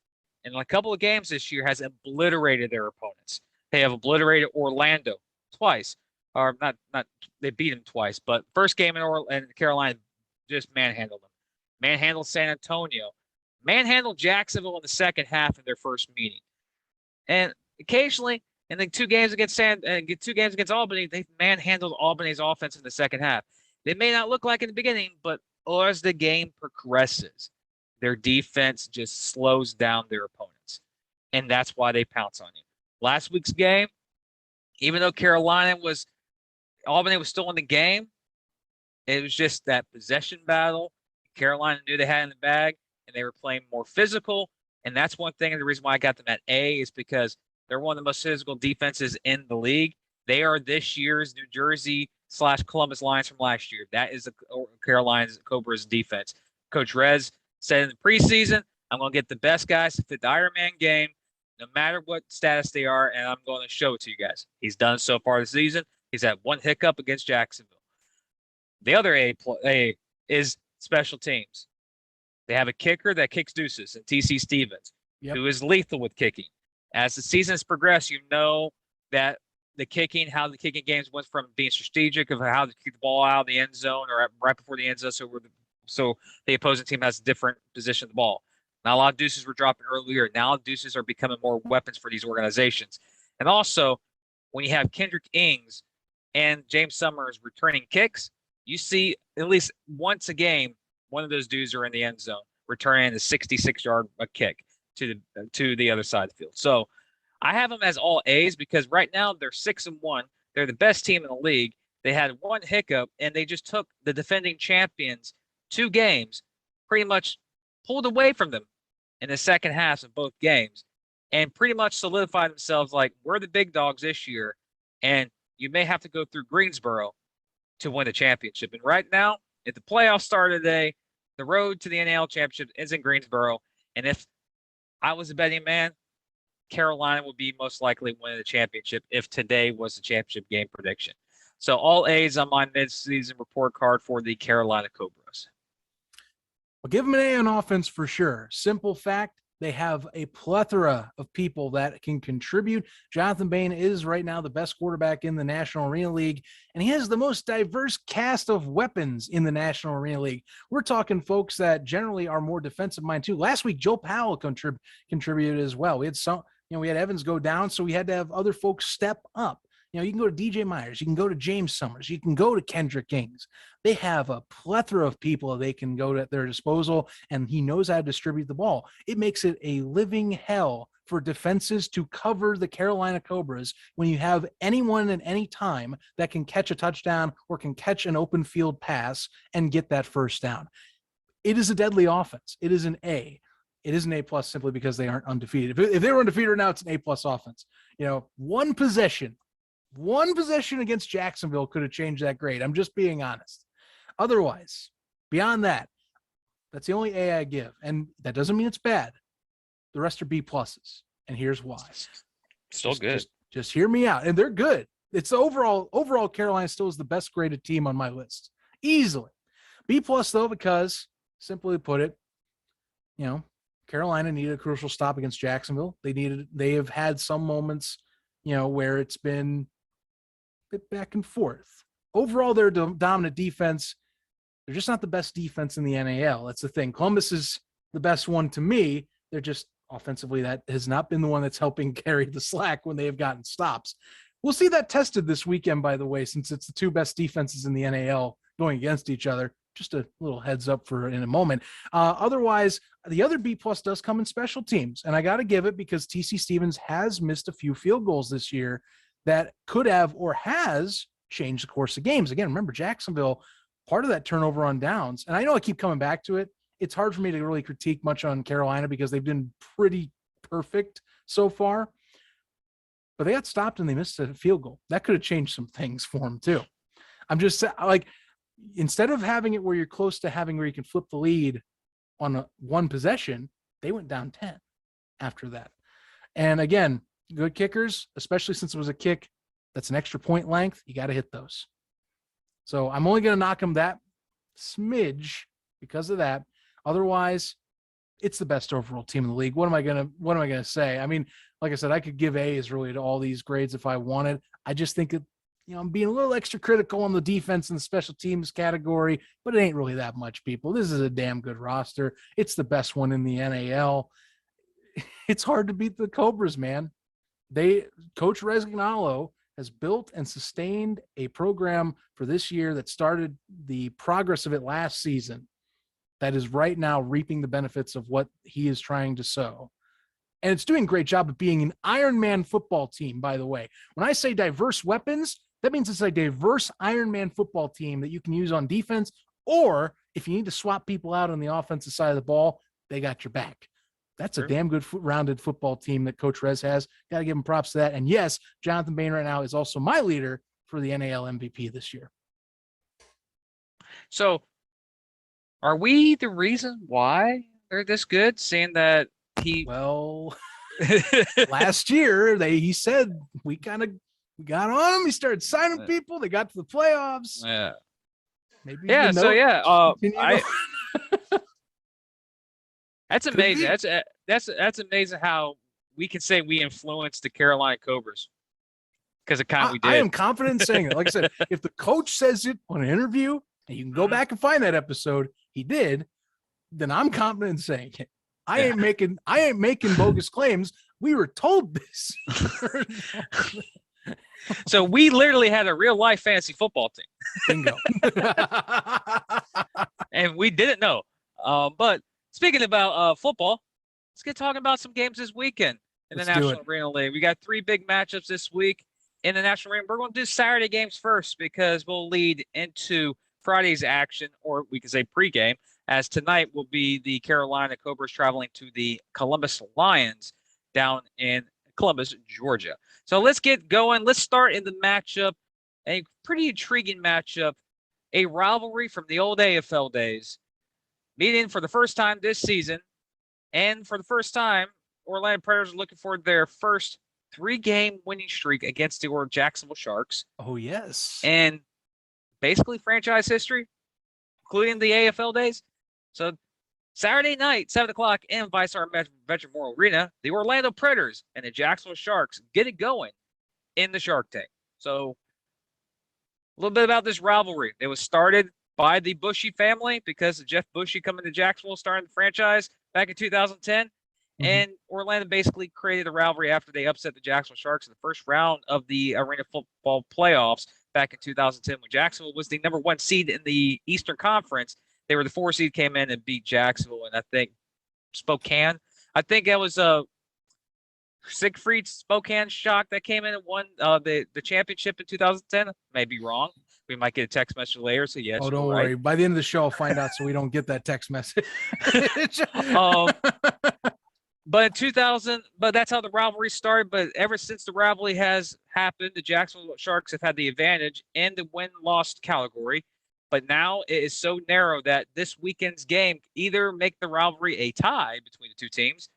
in a couple of games this year, has obliterated their opponents. They have obliterated Orlando twice. Or not they beat them twice, but first game in Carolina just manhandled them. Manhandled San Antonio. Manhandled Jacksonville in the second half of their first meeting. And occasionally, in the 2 games against Albany, they manhandled Albany's offense in the second half. They may not look like in the beginning, but as the game progresses, their defense just slows down their opponents. And that's why they pounce on you. Last week's game, even though Albany was still in the game, it was just that possession battle. Carolina knew they had in the bag, and they were playing more physical. And that's one thing, and the reason why I got them at A is because they're one of the most physical defenses in the league. They are this year's New Jersey/Columbus Lions from last year. That is the Carolina's Cobras defense. Coach Rez said in the preseason, I'm going to get the best guys to fit the Ironman game, no matter what status they are, and I'm going to show it to you guys. He's done it so far this season. He's had one hiccup against Jacksonville. The other A is special teams. They have a kicker that kicks deuces, and TC Stevens, who is lethal with kicking. As the season has progressed, you know that how the kicking games went from being strategic of how to kick the ball out of the end zone or right before the end zone, so the opposing team has a different position of the ball. Not a lot of deuces were dropping earlier. Now deuces are becoming more weapons for these organizations. And also, when you have Kendrick Ings and James Summers returning kicks, you see at least once a game, one of those dudes are in the end zone, returning the 66-yard kick to the other side of the field. So I have them as all A's because right now they're 6-1. They're the best team in the league. They had one hiccup, and they just took the defending champions 2 games, pretty much pulled away from them in the second halves of both games, and pretty much solidified themselves like, we're the big dogs this year, and you may have to go through Greensboro to win the championship. And right now, if the playoffs start today, the road to the NL championship is in Greensboro. And if I was a betting man, Carolina would be most likely winning the championship if today was the championship game prediction. So all A's on my midseason report card for the Carolina Cobras. Well, give them an A on offense for sure. Simple fact, they have a plethora of people that can contribute. Jonathan Bain is right now the best quarterback in the National Arena League, and he has the most diverse cast of weapons in the National Arena League. We're talking folks that generally are more defensive minded too. Last week, Joe Powell contributed as well. We had we had Evans go down, so we had to have other folks step up. You can go to DJ Myers, you can go to James Summers, you can go to Kendrick Ings. They have a plethora of people they can go at their disposal, and he knows how to distribute the ball. It makes it a living hell for defenses to cover the Carolina Cobras when you have anyone at any time that can catch a touchdown or can catch an open field pass and get that first down. It is a deadly offense. It is an A. It is an A+ simply because they aren't undefeated. If they were undefeated right now, it's an A+ offense. One possession against Jacksonville could have changed that grade. I'm just being honest. Otherwise, beyond that, that's the only A I give. And that doesn't mean it's bad. The rest are B+. And here's why. Still good. Just hear me out. And they're good. It's overall Carolina still is the best graded team on my list. Easily. B+ though, because simply put it, Carolina needed a crucial stop against Jacksonville. They have had some moments, where it's been a bit back and forth. Overall, they're dominant defense. They're just not the best defense in the NAL. That's the thing. Columbus is the best one to me. They're just offensively, that has not been the one that's helping carry the slack when they have gotten stops. We'll see that tested this weekend, by the way, since it's the two best defenses in the NAL going against each other. Just a little heads up for in a moment. Otherwise, the other B+ does come in special teams. And I got to give it because TC Stevens has missed a few field goals this year that could have or has changed the course of games. Again, remember Jacksonville, part of that turnover on downs. And I know I keep coming back to it. It's hard for me to really critique much on Carolina because they've been pretty perfect so far. But they got stopped and they missed a field goal. That could have changed some things for them too. I'm just like, instead of having it where you're close to having where you can flip the lead on one possession, they went down 10 after that. And again, good kickers, especially since it was a kick that's an extra point length, you got to hit those. So I'm only going to knock them that smidge because of that. Otherwise, it's the best overall team in the league. What am I going to say? I mean, like I said, I could give A's really to all these grades if I wanted. I just think that, I'm being a little extra critical on the defense and the special teams category, but it ain't really that much, people. This is a damn good roster. It's the best one in the NAL. It's hard to beat the Cobras, man. Coach Regnalo has built and sustained a program for this year that started the progress of it last season that is right now reaping the benefits of what he is trying to sow. And it's doing a great job of being an Iron Man football team, by the way. When I say diverse weapons, that means it's a diverse Iron Man football team that you can use on defense, or if you need to swap people out on the offensive side of the ball, they got your back. That's a damn good rounded football team that Coach Rez has. Got to give him props to that. And yes, Jonathan Bain right now is also my leader for the NAL MVP this year. So are we the reason why they're this good, seeing that last year he said we kind of got on him. He started signing people. They got to the playoffs. Yeah. Maybe. Yeah. So that's amazing. That's amazing how we can say we influenced the Carolina Cobras because of kind of we did. I am confident in saying it. Like I said, if the coach says it on an interview, and you can go back and find that episode, he did, then I'm confident in saying it. I ain't making bogus claims. We were told this. So we literally had a real life fantasy football team. Bingo. And we didn't know. But speaking about football, let's get talking about some games this weekend in the National Arena League. We got 3 big matchups this week in the National Arena. We're going to do Saturday games first because we'll lead into Friday's action, or we could say pregame, as tonight will be the Carolina Cobras traveling to the Columbus Lions down in Columbus, Georgia. So let's get going. Let's start in the matchup, a pretty intriguing matchup, a rivalry from the old AFL days, meeting for the first time this season. And for the first time, Orlando Predators are looking for their first 3-game winning streak against the Jacksonville Sharks. Oh, yes. And basically franchise history, including the AFL days. So Saturday night, 7 o'clock in Vistar Veteran Memorial Arena, the Orlando Predators and the Jacksonville Sharks get it going in the Shark Tank. So a little bit about this rivalry. It was started by the Bushy family because of Jeff Bushy coming to Jacksonville, starting the franchise back in 2010. And Orlando basically created a rivalry after they upset the Jacksonville Sharks in the first round of the Arena Football playoffs back in 2010 when Jacksonville was the number 1 seed in the Eastern Conference. They were the 4 seed, came in and beat Jacksonville, and I think Spokane. I think that was Siegfried Spokane Shock that came in and won the championship in 2010. May be wrong. We might get a text message later. So yes. Oh, don't worry. By the end of the show, I'll find out so we don't get that text message. But in 2000, but that's how the rivalry started. But ever since the rivalry has happened, the Jacksonville Sharks have had the advantage in the win-loss category. But now it is so narrow that this weekend's game either make the rivalry a tie between the two teams,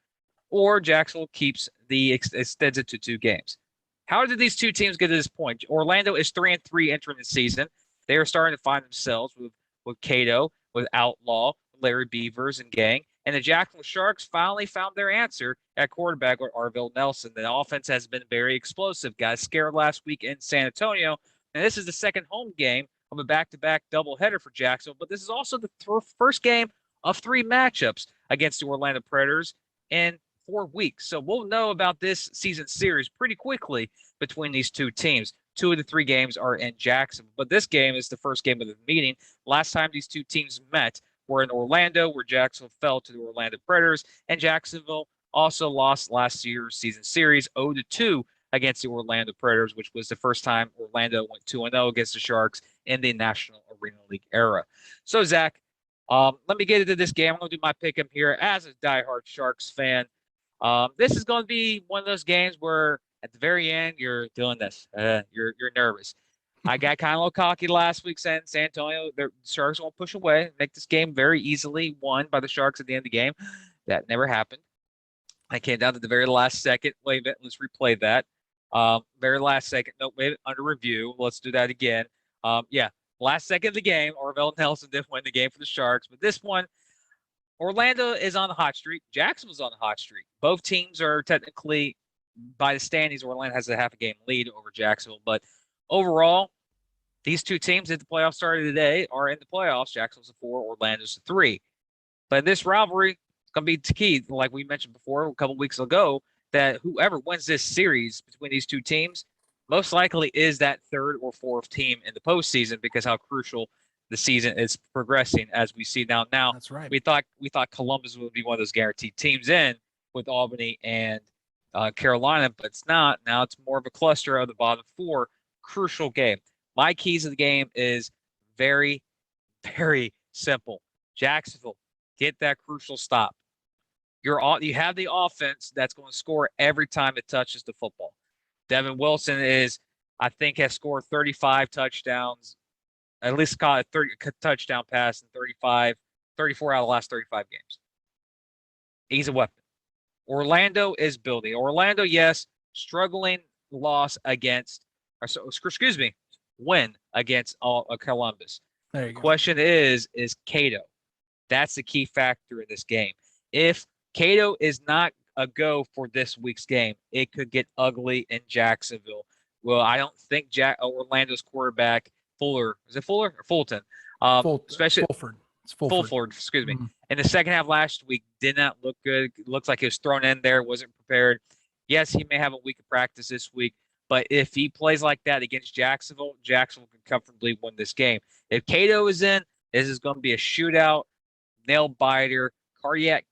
or Jacksonville keeps extends it to 2 games. How did these two teams get to this point? Orlando is 3-3 entering the season. They are starting to find themselves with Cato, with Outlaw, Larry Beavers, and gang. And the Jacksonville Sharks finally found their answer at quarterback with Arvell Nelson. The offense has been very explosive. Got scared last week in San Antonio. And this is the second home game of a back-to-back doubleheader for Jacksonville. But this is also the first game of 3 matchups against the Orlando Predators in 4 weeks. So we'll know about this season series pretty quickly between these two teams. 2 of the 3 games are in Jacksonville. But this game is the first game of the meeting. Last time these two teams met were in Orlando, where Jacksonville fell to the Orlando Predators, and Jacksonville also lost last year's season series 0-2 against the Orlando Predators, which was the first time Orlando went 2-0 against the Sharks in the National Arena League era. So, Zach, let me get into this game. I'm going to do my pick-em here as a diehard Sharks fan. This is going to be one of those games where at the very end, you're doing this. You're nervous. I got kind of a little cocky last week saying San Antonio, the Sharks won't push away, make this game very easily won by the Sharks at the end of the game. That never happened. I came down to the very last second. Wait a minute, let's replay that. Very last second. No, wait, under review. Let's do that again. Last second of the game, Arvell Nelson did win the game for the Sharks. But this one, Orlando is on the hot streak. Jacksonville's on the hot streak. Both teams are technically, by the standings, Orlando has a half a game lead over Jacksonville. But overall, these two teams at the playoffs started today are in the playoffs. Jacksonville's a 4, Orlando's a 3. But this rivalry is going to be key, like we mentioned before a couple weeks ago, that whoever wins this series between these two teams most likely is that 3rd or 4th team in the postseason because how crucial the season is progressing as we see now. Now, that's right. We thought Columbus would be one of those guaranteed teams in with Albany and Carolina, but it's not. Now it's more of a cluster of the bottom 4. Crucial game. My keys of the game is very, very simple. Jacksonville, get that crucial stop. You have the offense that's going to score every time it touches the football. Devin Wilson has scored 35 touchdowns, at least caught a 30 touchdown pass in 34 out of the last 35 games. He's a weapon. Orlando is building. Orlando, yes, struggling loss against, win against Columbus. There you go. Question is Cato. That's the key factor in this game. If Cato is not a go for this week's game, it could get ugly in Jacksonville. Well, I don't think Orlando's quarterback, Fuller, is it Fuller or Fulton? Especially Fulford. It's Fulford. Fulford, excuse me. In the second half last week, did not look good. It looks like he was thrown in there, wasn't prepared. Yes, he may have a week of practice this week, but if he plays like that against Jacksonville, Jacksonville can comfortably win this game. If Cato is in, this is going to be a shootout, nail biter, cardiac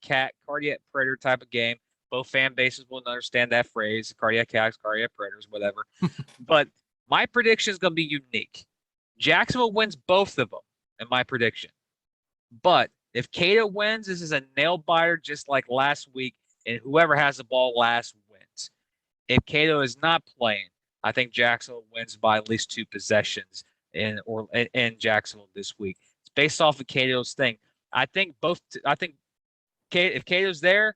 predator type of game. Both fan bases will understand that phrase, cardiac cats, cardiac predators, whatever. But my prediction is going to be unique. Jacksonville wins both of them in my prediction. But if Cato wins, this is a nail biter just like last week, and whoever has the ball last wins. If Cato is not playing, I think Jacksonville wins by at least 2 possessions in Jacksonville this week. It's based off of Cato's thing. I think if Cato's there,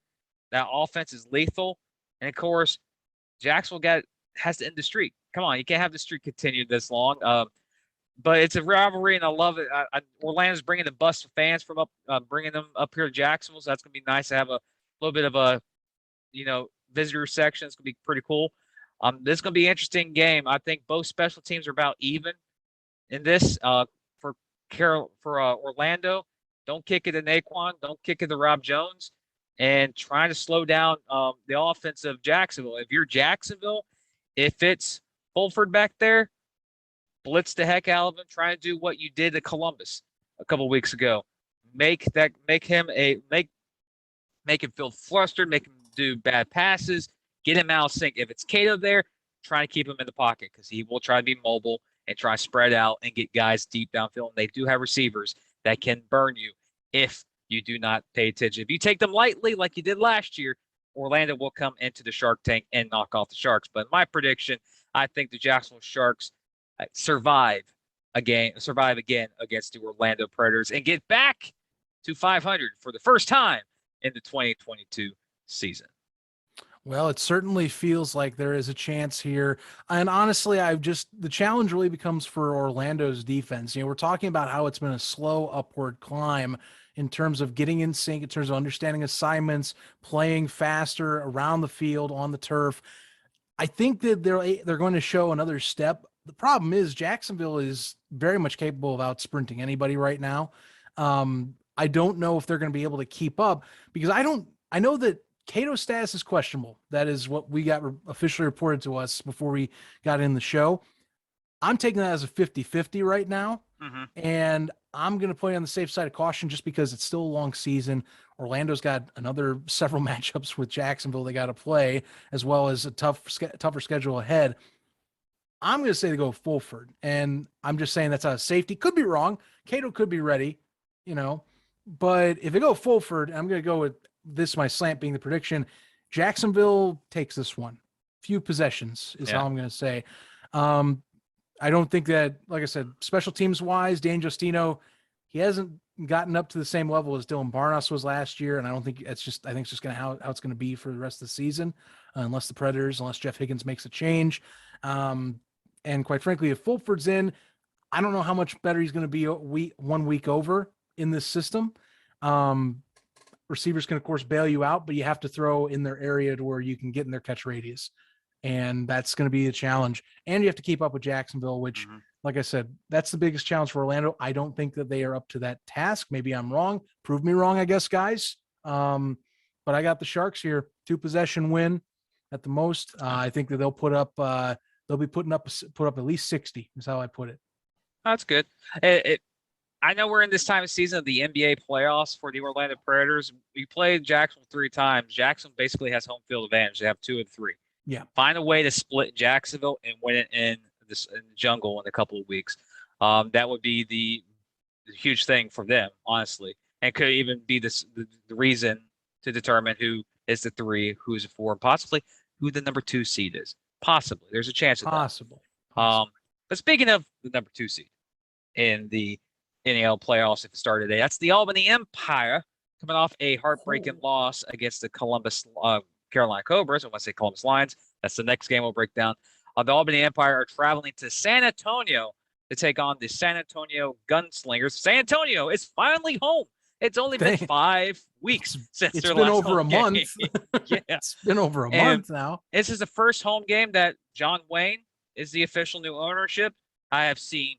that offense is lethal. And of course, Jacksonville has to end the streak. Come on, you can't have the streak continue this long. But it's a rivalry, and I love it. Orlando's bringing the bus of fans from bringing them up here to Jacksonville, so that's going to be nice to have a little bit of a, visitor section. It's going to be pretty cool. This is going to be an interesting game. I think both special teams are about even in this. For Orlando, don't kick it to Naquan. Don't kick it to Rob Jones. and trying to slow down the offense of Jacksonville. If you're Jacksonville, if it's Fulford back there, blitz the heck out of him, trying to do what you did to Columbus a couple weeks ago. Make him feel flustered, make him do bad passes, get him out of sync. If it's Cato there, try to keep him in the pocket because he will try to be mobile and try to spread out and get guys deep downfield. And they do have receivers that can burn you if you do not pay attention. If you take them lightly like you did last year, Orlando will come into the Shark Tank and knock off the Sharks. But my prediction, I think the Jacksonville Sharks survive again against the Orlando Predators and get back to 500 for the first time in the 2022 season. Well, it certainly feels like there is a chance here. And honestly, the challenge really becomes for Orlando's defense. We're talking about how it's been a slow upward climb in terms of getting in sync, in terms of understanding assignments, playing faster around the field, on the turf. I think that they're going to show another step. The problem is Jacksonville is very much capable of out sprinting anybody right now. I don't know if they're going to be able to keep up because I know that Cato's status is questionable. That is what we got officially reported to us before we got in the show. I'm taking that as a 50-50 right now. Mm-hmm. And I'm going to play on the safe side of caution just because it's still a long season. Orlando's got several matchups with Jacksonville they got to play, as well as a tougher schedule ahead. I'm going to say they go Fulford, and I'm just saying that's out of safety. Could be wrong. Cato could be ready, but if they go Fulford, I'm going to go with this, my slant being the prediction. Jacksonville takes this one. Few possessions is how I'm going to say. I don't think that, like I said, special teams wise, Dan Justino, he hasn't gotten up to the same level as Dylan Barnos was last year. And I think it's just going to how it's going to be for the rest of the season, unless Jeff Higgins makes a change. And quite frankly, if Fulford's in, I don't know how much better he's going to be 1 week over in this system. Receivers can, of course, bail you out, but you have to throw in their area to where you can get in their catch radius. And that's going to be a challenge. And you have to keep up with Jacksonville, which, like I said, that's the biggest challenge for Orlando. I don't think that they are up to that task. Maybe I'm wrong. Prove me wrong, I guess, guys. But I got the Sharks here. 2-possession win at the most. I think that they'll put up at least 60 is how I put it. That's good. I know we're in this time of season of the NBA playoffs for the Orlando Predators. We played Jacksonville 3 times. Jacksonville basically has home field advantage. They have 2 of 3. Yeah. Find a way to split Jacksonville and win it in the jungle in a couple of weeks. That would be the huge thing for them, honestly, and could even be the reason to determine who is the 3, who's the 4, and possibly who the number 2 seed is. Possibly. There's a chance of that. Possible. But speaking of the number 2 seed in the NAL playoffs, if it started today, that's the Albany Empire coming off a heartbreaking loss against the Carolina Cobras. I want to say Columbus Lions. That's the next game we'll break down. The Albany Empire are traveling to San Antonio to take on the San Antonio Gunslingers. San Antonio is finally home. It's only been 5 weeks since it's their been last over a game. month. Yeah. It's been over a month now. This is the first home game that John Wayne is the official new ownership. I have seen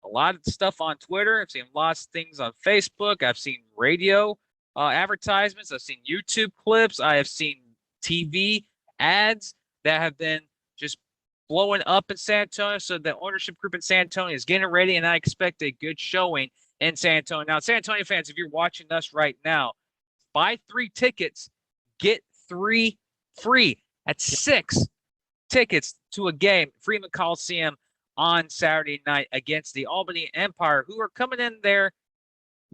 a lot of stuff on Twitter. I've seen lots of things on Facebook. I've seen radio advertisements. I've seen YouTube clips. I have seen TV ads that have been just blowing up in San Antonio. So the ownership group in San Antonio is getting ready, and I expect a good showing in San Antonio. Now, San Antonio fans, if you're watching us right now, buy 3 tickets, get 3 free. That's 6 tickets to a game, Freeman Coliseum, on Saturday night against the Albany Empire, who are coming in there a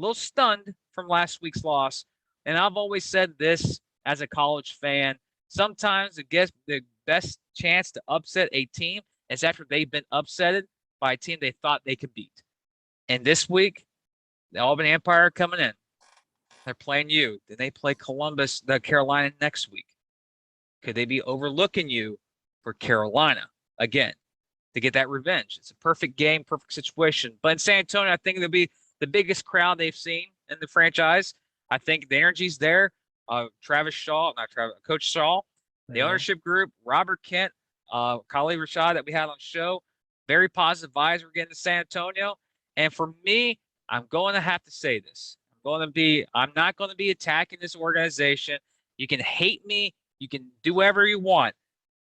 little stunned from last week's loss. And I've always said this as a college fan, sometimes the best chance to upset a team is after they've been upsetted by a team they thought they could beat. And this week, the Albany Empire coming in. They're playing you. Then they play Columbus, the Carolina next week. Could they be overlooking you for Carolina again to get that revenge? It's a perfect game, perfect situation. But in San Antonio, I think it'll be the biggest crowd they've seen in the franchise. I think the energy's there. Coach Shaw, the ownership group, Robert Kent, Khalid Rashad that we had on the show. Very positive vibes we're getting to San Antonio. And for me, I'm going to have to say this. I'm I'm not going to be attacking this organization. You can hate me. You can do whatever you want.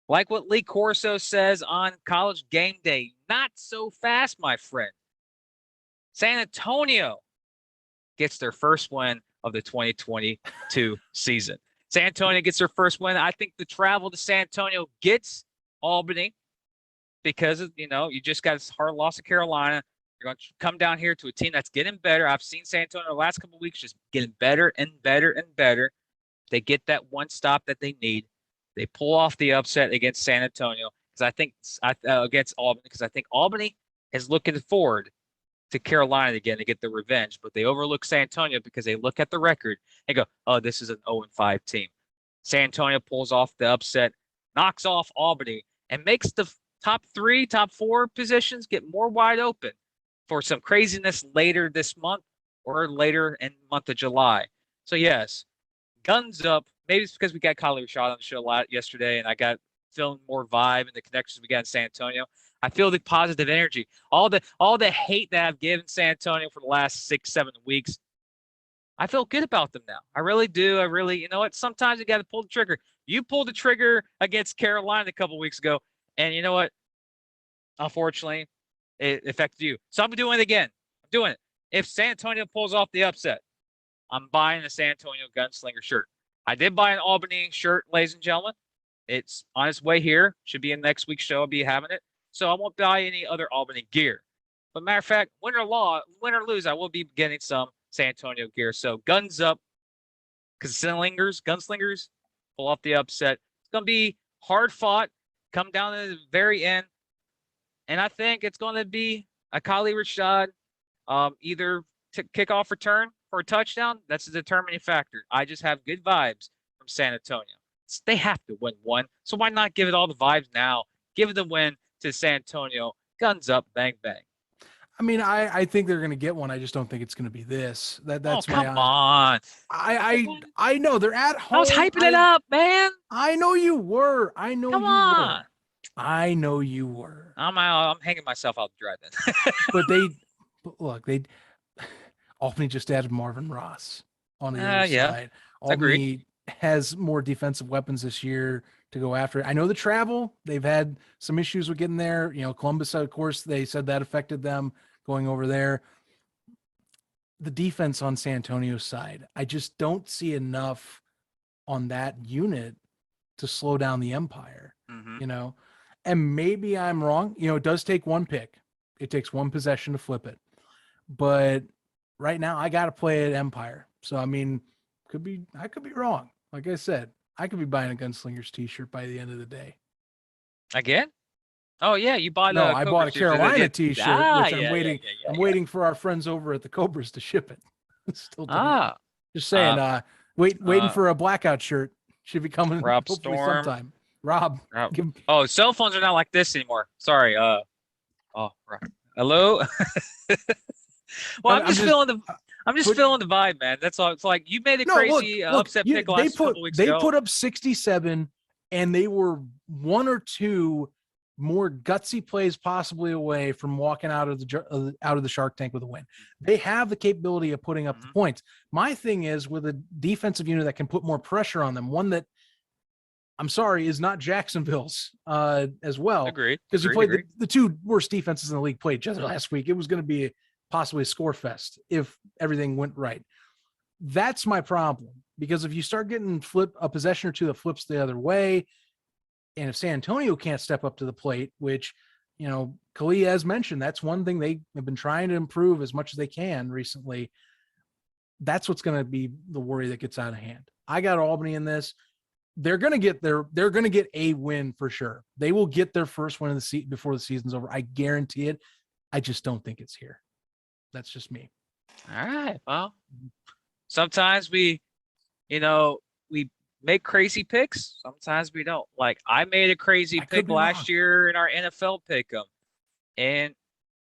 Like what Lee Corso says on College Game Day, not so fast, my friend. San Antonio gets their first win of the 2022 season. San Antonio gets their first win. I think the travel to San Antonio gets Albany because of, you just got a hard loss to Carolina. You're going to come down here to a team that's getting better. I've seen San Antonio the last couple of weeks just getting better and better and better. They get that one stop that they need. They pull off the upset against San Antonio against Albany, because I think Albany is looking forward to Carolina again to get the revenge, but they overlook San Antonio because they look at the record and go, oh, this is an 0-5 team. San Antonio pulls off the upset, knocks off Albany, and makes the top 3, top 4 positions get more wide open for some craziness later this month or later in the month of July. So, yes, guns up. Maybe it's because we got Kyle Rashad on the show a lot yesterday, and I got feeling more vibe and the connections we got in San Antonio. I feel the positive energy. All the hate that I've given San Antonio for the last 6-7 weeks, I feel good about them now. I really do. You know what? Sometimes you got to pull the trigger. You pulled the trigger against Carolina a couple weeks ago, and you know what? Unfortunately, it affected you. So I'm doing it again. I'm doing it. If San Antonio pulls off the upset, I'm buying a San Antonio Gunslinger shirt. I did buy an Albany shirt, ladies and gentlemen. It's on its way here. Should be in next week's show. I'll be having it. So I won't buy any other Albany gear. But matter of fact, win or lose, I will be getting some San Antonio gear. So guns up. Gunslingers pull off the upset. It's going to be hard fought. Come down to the very end. And I think it's going to be a Kali Rashad either kickoff return for a touchdown. That's a determining factor. I just have good vibes from San Antonio. They have to win one. So why not give it all the vibes now? Give it the win to San Antonio. Guns up, bang, bang. I mean, I think they're going to get one. I just don't think it's going to be this. That's come on. I know they're at home. I was hyping it up, man. I know you were. Come on. I know you were. I'm hanging myself out to dry then. But Albany just added Marvin Ross on the other side. Albany Agreed. has more defensive weapons this year to go after it. I know the travel, they've had some issues with getting there. Columbus, of course, they said that affected them going over there. The defense on San Antonio's side, I just don't see enough on that unit to slow down the Empire, and maybe I'm wrong. It does take one pick. It takes one possession to flip it. But right now I got to play at Empire. So, I mean, I could be wrong. Like I said, I could be buying a Gunslingers t-shirt by the end of the day. Again? Oh yeah, you bought I bought a Carolina t-shirt, which I'm waiting for our friends over at the Cobras to ship it. Just saying, waiting for a blackout shirt. Should be coming Rob hopefully Storm. sometime. Rob. Cell phones are not like this anymore. Sorry. Hello. Well, I'm just feeling the vibe, man. That's all. It's like you made a crazy upset pick last couple weeks ago. They put up 67, and they were 1 or 2 more gutsy plays possibly away from walking out of the Shark Tank with a win. They have the capability of putting up the points. My thing is with a defensive unit that can put more pressure on them, one that I'm sorry is not Jacksonville's as well. Agreed. Because you played the 2 worst defenses in the league played just last week. It was going to be possibly a score fest if everything went right. That's my problem, because if you start getting a possession or 2 that flips the other way, and if San Antonio can't step up to the plate, which, Kali has mentioned, that's one thing they have been trying to improve as much as they can recently. That's what's going to be the worry that gets out of hand. I got Albany in this. They're going to get a win for sure. They will get their first win of the season before the season's over. I guarantee it. I just don't think it's here. That's just me. All right. Well, sometimes we make crazy picks. Sometimes we don't. Like I made a crazy pick last year in our NFL pick'em, and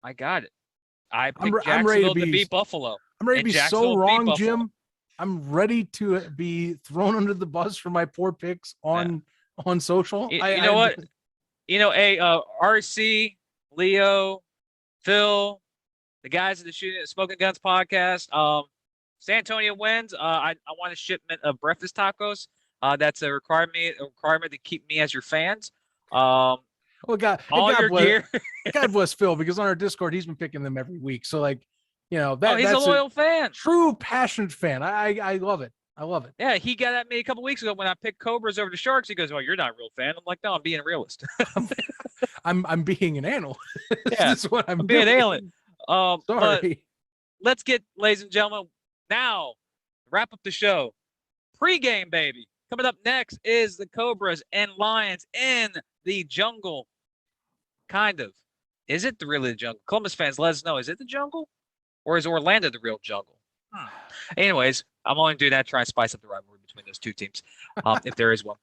I got it. I picked Jacksonville to beat Buffalo. I'm ready to be so wrong, Jim. I'm ready to be thrown under the bus for my poor picks on social. You know what? RC, Leo, Phil, the guys at the Smoking Guns podcast. San Antonio wins. I want a shipment of breakfast tacos. That's a requirement to keep me as your fans. Well, all your gear. God bless Phil, because on our Discord he's been picking them every week. So like, He's a loyal fan. True passionate fan. I love it. I love it. Yeah, he got at me a couple weeks ago when I picked Cobras over the Sharks. He goes, "Well, you're not a real fan." I'm like, "No, I'm being a realist." I'm being an analyst. Yeah, This is what I'm being an doing. alien. Sorry. But let's get, ladies and gentlemen, now wrap up the show. Pre-game, baby. Coming up next is the Cobras and Lions in the jungle. Kind of. Is it really the jungle? Columbus fans, let us know. Is it the jungle? Or is Orlando the real jungle? Anyways, I'm only doing that to try and spice up the rivalry between those two teams, if there is one.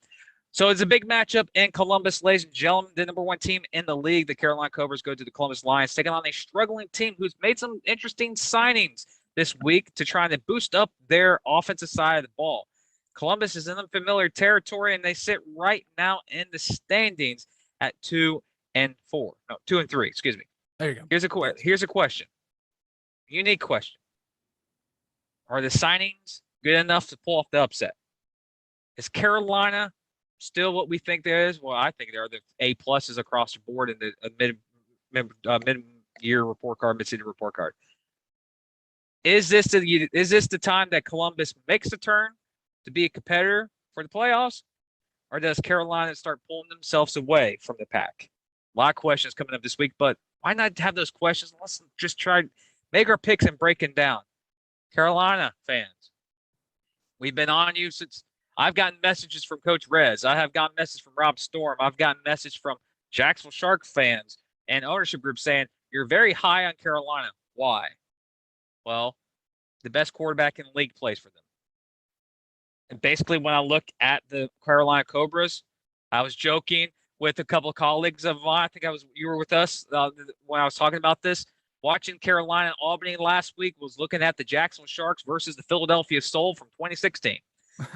So it's a big matchup in Columbus, ladies and gentlemen. The number one team in the league, the Carolina Cobras, go to the Columbus Lions, taking on a struggling team who's made some interesting signings this week to try and boost up their offensive side of the ball. Columbus is in unfamiliar territory, and they sit right now in the standings at 2 and 3. Excuse me. There you go. Here's a question. Unique question. Are the signings good enough to pull off the upset? Is Carolina still what we think there is? Well, I think there are the A pluses across the board in the mid-year report card, mid-season report card. Is this the time that Columbus makes a turn to be a competitor for the playoffs, or does Carolina start pulling themselves away from the pack? A lot of questions coming up this week, but why not have those questions? Let's just try to make our picks and break them down. Carolina fans, we've been on you since. I've gotten messages from Coach Rez. I have gotten messages from Rob Storm. I've gotten message from Jacksonville Shark fans and ownership group saying you're very high on Carolina. Why? Well, the best quarterback in the league plays for them. And basically, when I look at the Carolina Cobras, I was joking with a couple of colleagues of mine. I think you were with us when I was talking about this. Watching Carolina and Albany last week was looking at the Jacksonville Sharks versus the Philadelphia Soul from 2016.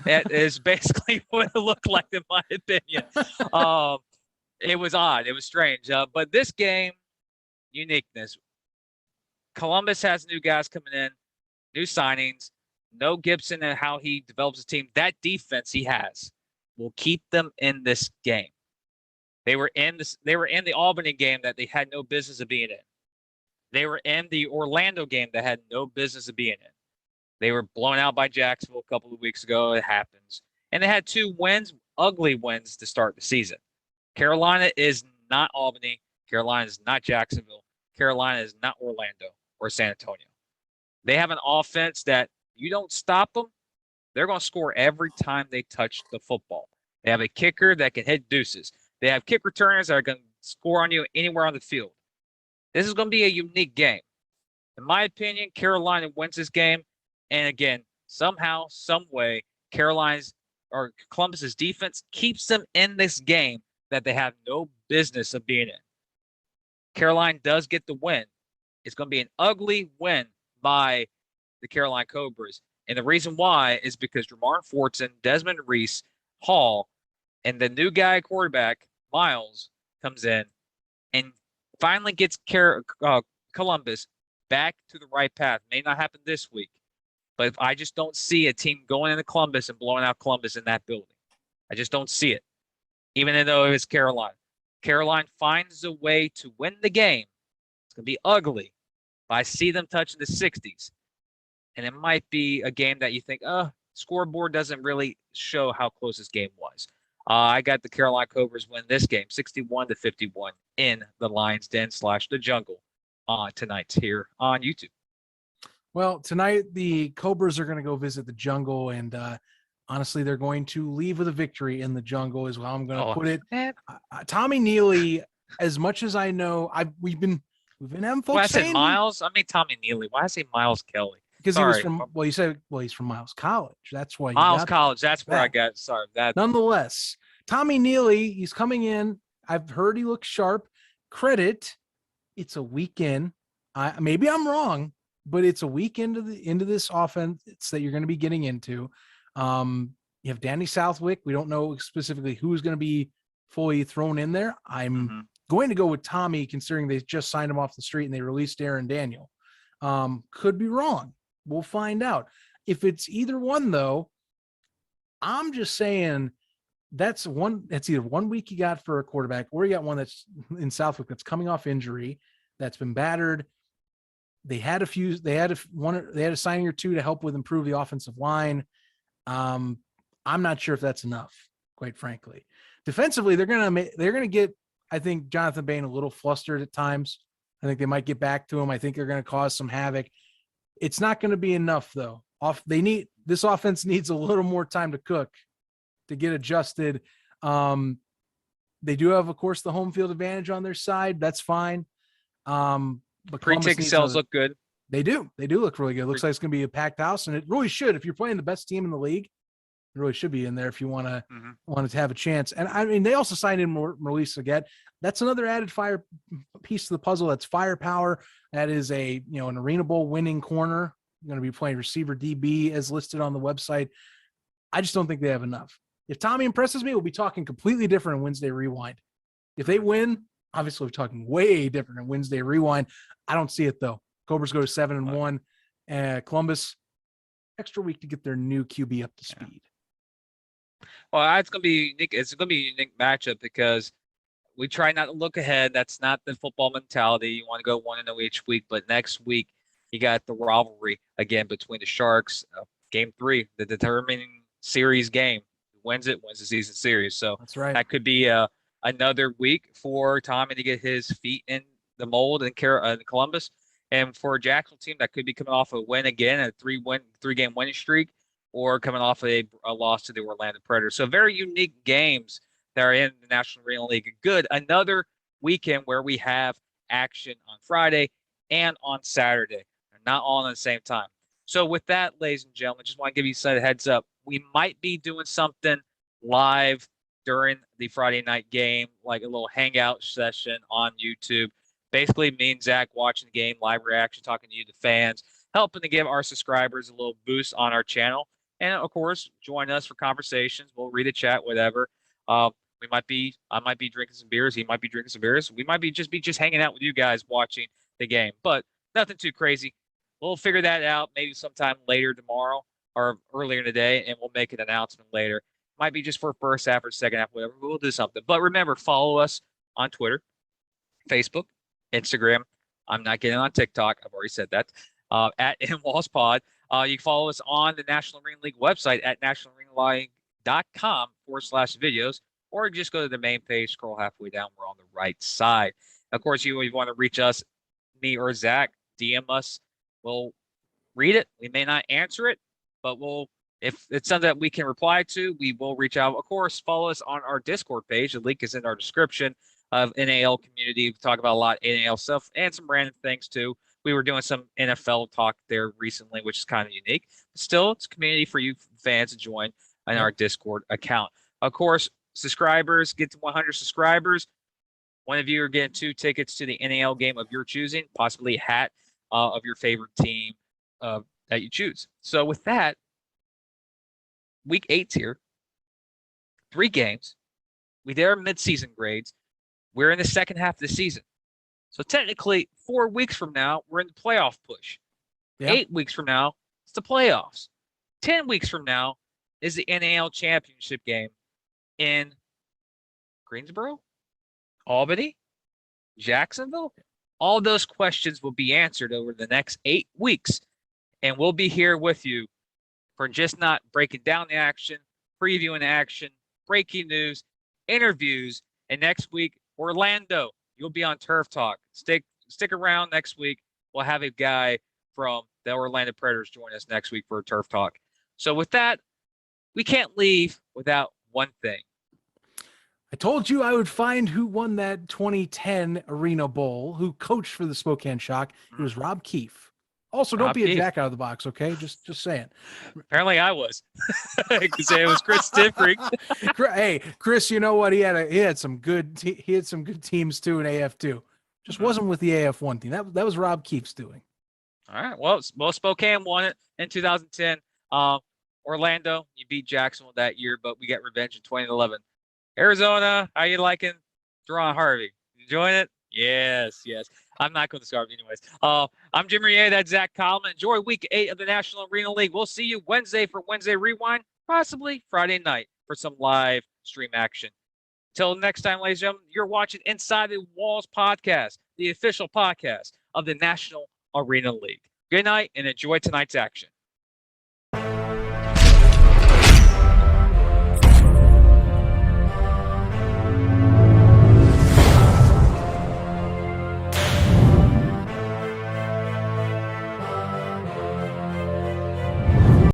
That is basically what it looked like, in my opinion. It was odd. It was strange. But this game, uniqueness. Columbus has new guys coming in, new signings. No Gibson and how he develops a team. That defense he has will keep them in this game. They were in the Albany game that they had no business of being in. They were in the Orlando game that had no business of being in. They were blown out by Jacksonville a couple of weeks ago. It happens. And they had 2 wins, ugly wins to start the season. Carolina is not Albany. Carolina is not Jacksonville. Carolina is not Orlando or San Antonio. They have an offense that you don't stop them, they're going to score every time they touch the football. They have a kicker that can hit deuces. They have kick returners that are going to score on you anywhere on the field. This is going to be a unique game. In my opinion, Carolina wins this game. And again, somehow, some way, Columbus's defense keeps them in this game that they have no business of being in. Carolina does get the win. It's going to be an ugly win by the Carolina Cobras. And the reason why is because Jamar Fortson, Desmond Reese, Hall, and the new guy quarterback, Miles, comes in and finally gets Columbus back to the right path. May not happen this week, but I just don't see a team going into Columbus and blowing out Columbus in that building. I just don't see it, even though it's Carolina. Carolina finds a way to win the game. It's going to be ugly, but I see them touching the 60s. And it might be a game that you think, scoreboard doesn't really show how close this game was. I got the Carolina Cobras win this game, 61-51 in the Lions Den / the Jungle tonight here on YouTube. Well, tonight the Cobras are going to go visit the Jungle, and honestly, they're going to leave with a victory in the Jungle is how I'm going to put it. Tommy Neely, as much as I know, we've been having folks saying. I said Miles, I mean Tommy Neely. Why I say Miles Kelly? Because he was from, he's from Miles College. That's why. Miles College. That's where I got. Sorry. Nonetheless, Tommy Neely, he's coming in. I've heard he looks sharp. Credit. It's a weekend. Maybe I'm wrong, but it's a week into this offense that you're going to be getting into. You have Danny Southwick. We don't know specifically who's going to be fully thrown in there. I'm going to go with Tommy, considering they just signed him off the street and they released Aaron Daniel. Could be wrong. We'll find out. If it's either one, though, I'm just saying that's either 1 week you got for a quarterback, or you got one that's in Southwick that's coming off injury, that's been battered. They had a signing or two to help with improve the offensive line. I'm not sure if that's enough, quite frankly. Defensively, they're gonna get, I think, Jonathan Bain a little flustered at times. I think they might get back to him. I think they're going to cause some havoc. It's not going to be enough, though. This offense needs a little more time to cook, to get adjusted. They do have, of course, the home field advantage on their side. That's fine. But Pre-ticket sales look good. They do look really good. It looks like it's going to be a packed house, and it really should. If you're playing the best team in the league, it really should be in there if you want to have a chance. And I mean, they also signed in Maurice again. That's another added fire piece to the puzzle. That's firepower. That is an Arena Bowl winning corner. Going to be playing receiver DB as listed on the website. I just don't think they have enough. If Tommy impresses me, we'll be talking completely different in Wednesday Rewind. If they win, obviously we're talking way different in Wednesday Rewind. I don't see it though. Cobras go to 7-1. Columbus, extra week to get their new QB up to speed. Well, it's going to be unique. It's going to be a unique matchup because we try not to look ahead. That's not the football mentality. You want to go 1-0 each week, but next week you got the rivalry again between the Sharks. Game 3, the determining series game. Who wins the season series. So that's right. That could be another week for Tommy to get his feet in the mold in Columbus, and for a Jacksonville team that could be coming off a win again, a three-game winning streak, or coming off a loss to the Orlando Predators. So very unique games that are in the National Arena League. Another weekend where we have action on Friday and on Saturday. They're not all at the same time. So with that, ladies and gentlemen, just want to give you a heads up. We might be doing something live during the Friday night game, like a little hangout session on YouTube. Basically, me and Zach watching the game, live reaction, talking to you, the fans, helping to give our subscribers a little boost on our channel. And of course, join us for conversations. We'll read a chat, whatever. I might be drinking some beers. He might be drinking some beers. We might be just hanging out with you guys watching the game, but nothing too crazy. We'll figure that out maybe sometime later tomorrow or earlier today, and we'll make an announcement later. Might be just for first half or second half, whatever. We'll do something. But remember, follow us on Twitter, Facebook, Instagram. I'm not getting on TikTok. I've already said that. At NWallsPod. You can follow us on the National Arena League website at nationalarenaleague.com/videos, or just go to the main page, scroll halfway down. We're on the right side. Of course, you want to reach us, me or Zach, DM us. We'll read it. We may not answer it, but if it's something that we can reply to, we will reach out. Of course, follow us on our Discord page. The link is in our description of NAL community. We talk about a lot of NAL stuff and some random things too. We were doing some NFL talk there recently, which is kind of unique. Still, it's a community for you fans to join in our Discord account. Of course, subscribers, get to 100 subscribers. One of you are getting 2 tickets to the NAL game of your choosing, possibly a hat of your favorite team that you choose. So with that, week 8's here. 3 games. We did our midseason grades. We're in the second half of the season. So technically, 4 weeks from now, we're in the playoff push. Yeah. 8 weeks from now, it's the playoffs. 10 weeks from now is the NAL championship game in Greensboro, Albany, Jacksonville. All those questions will be answered over the next 8 weeks. And we'll be here with you for just not breaking down the action, previewing the action, breaking news, interviews, and next week, Orlando. You'll be on Turf Talk. Stick around next week. We'll have a guy from the Orlando Predators join us next week for Turf Talk. So with that, we can't leave without one thing. I told you I would find who won that 2010 Arena Bowl, who coached for the Spokane Shock. It was Rob Keefe. Also, don't be a jack out of the box, okay? Just saying. Apparently, I was. Because it was Chris Diffring. Hey, Chris, you know what? He had some good teams too in AF2. Just wasn't with the AF1 team. That was Rob Keefe's doing. All right. Well, Spokane won it in 2010. Orlando, you beat Jacksonville that year, but we got revenge in 2011. Arizona, how you liking Jerron Harvey? You enjoying it? Yes, yes. I'm not going to start anyways. I'm Jim Rier. That's Zach Coleman. Enjoy week 8 of the National Arena League. We'll see you Wednesday for Wednesday Rewind, possibly Friday night for some live stream action. Till next time, ladies and gentlemen, you're watching Inside the Walls podcast, the official podcast of the National Arena League. Good night and enjoy tonight's action.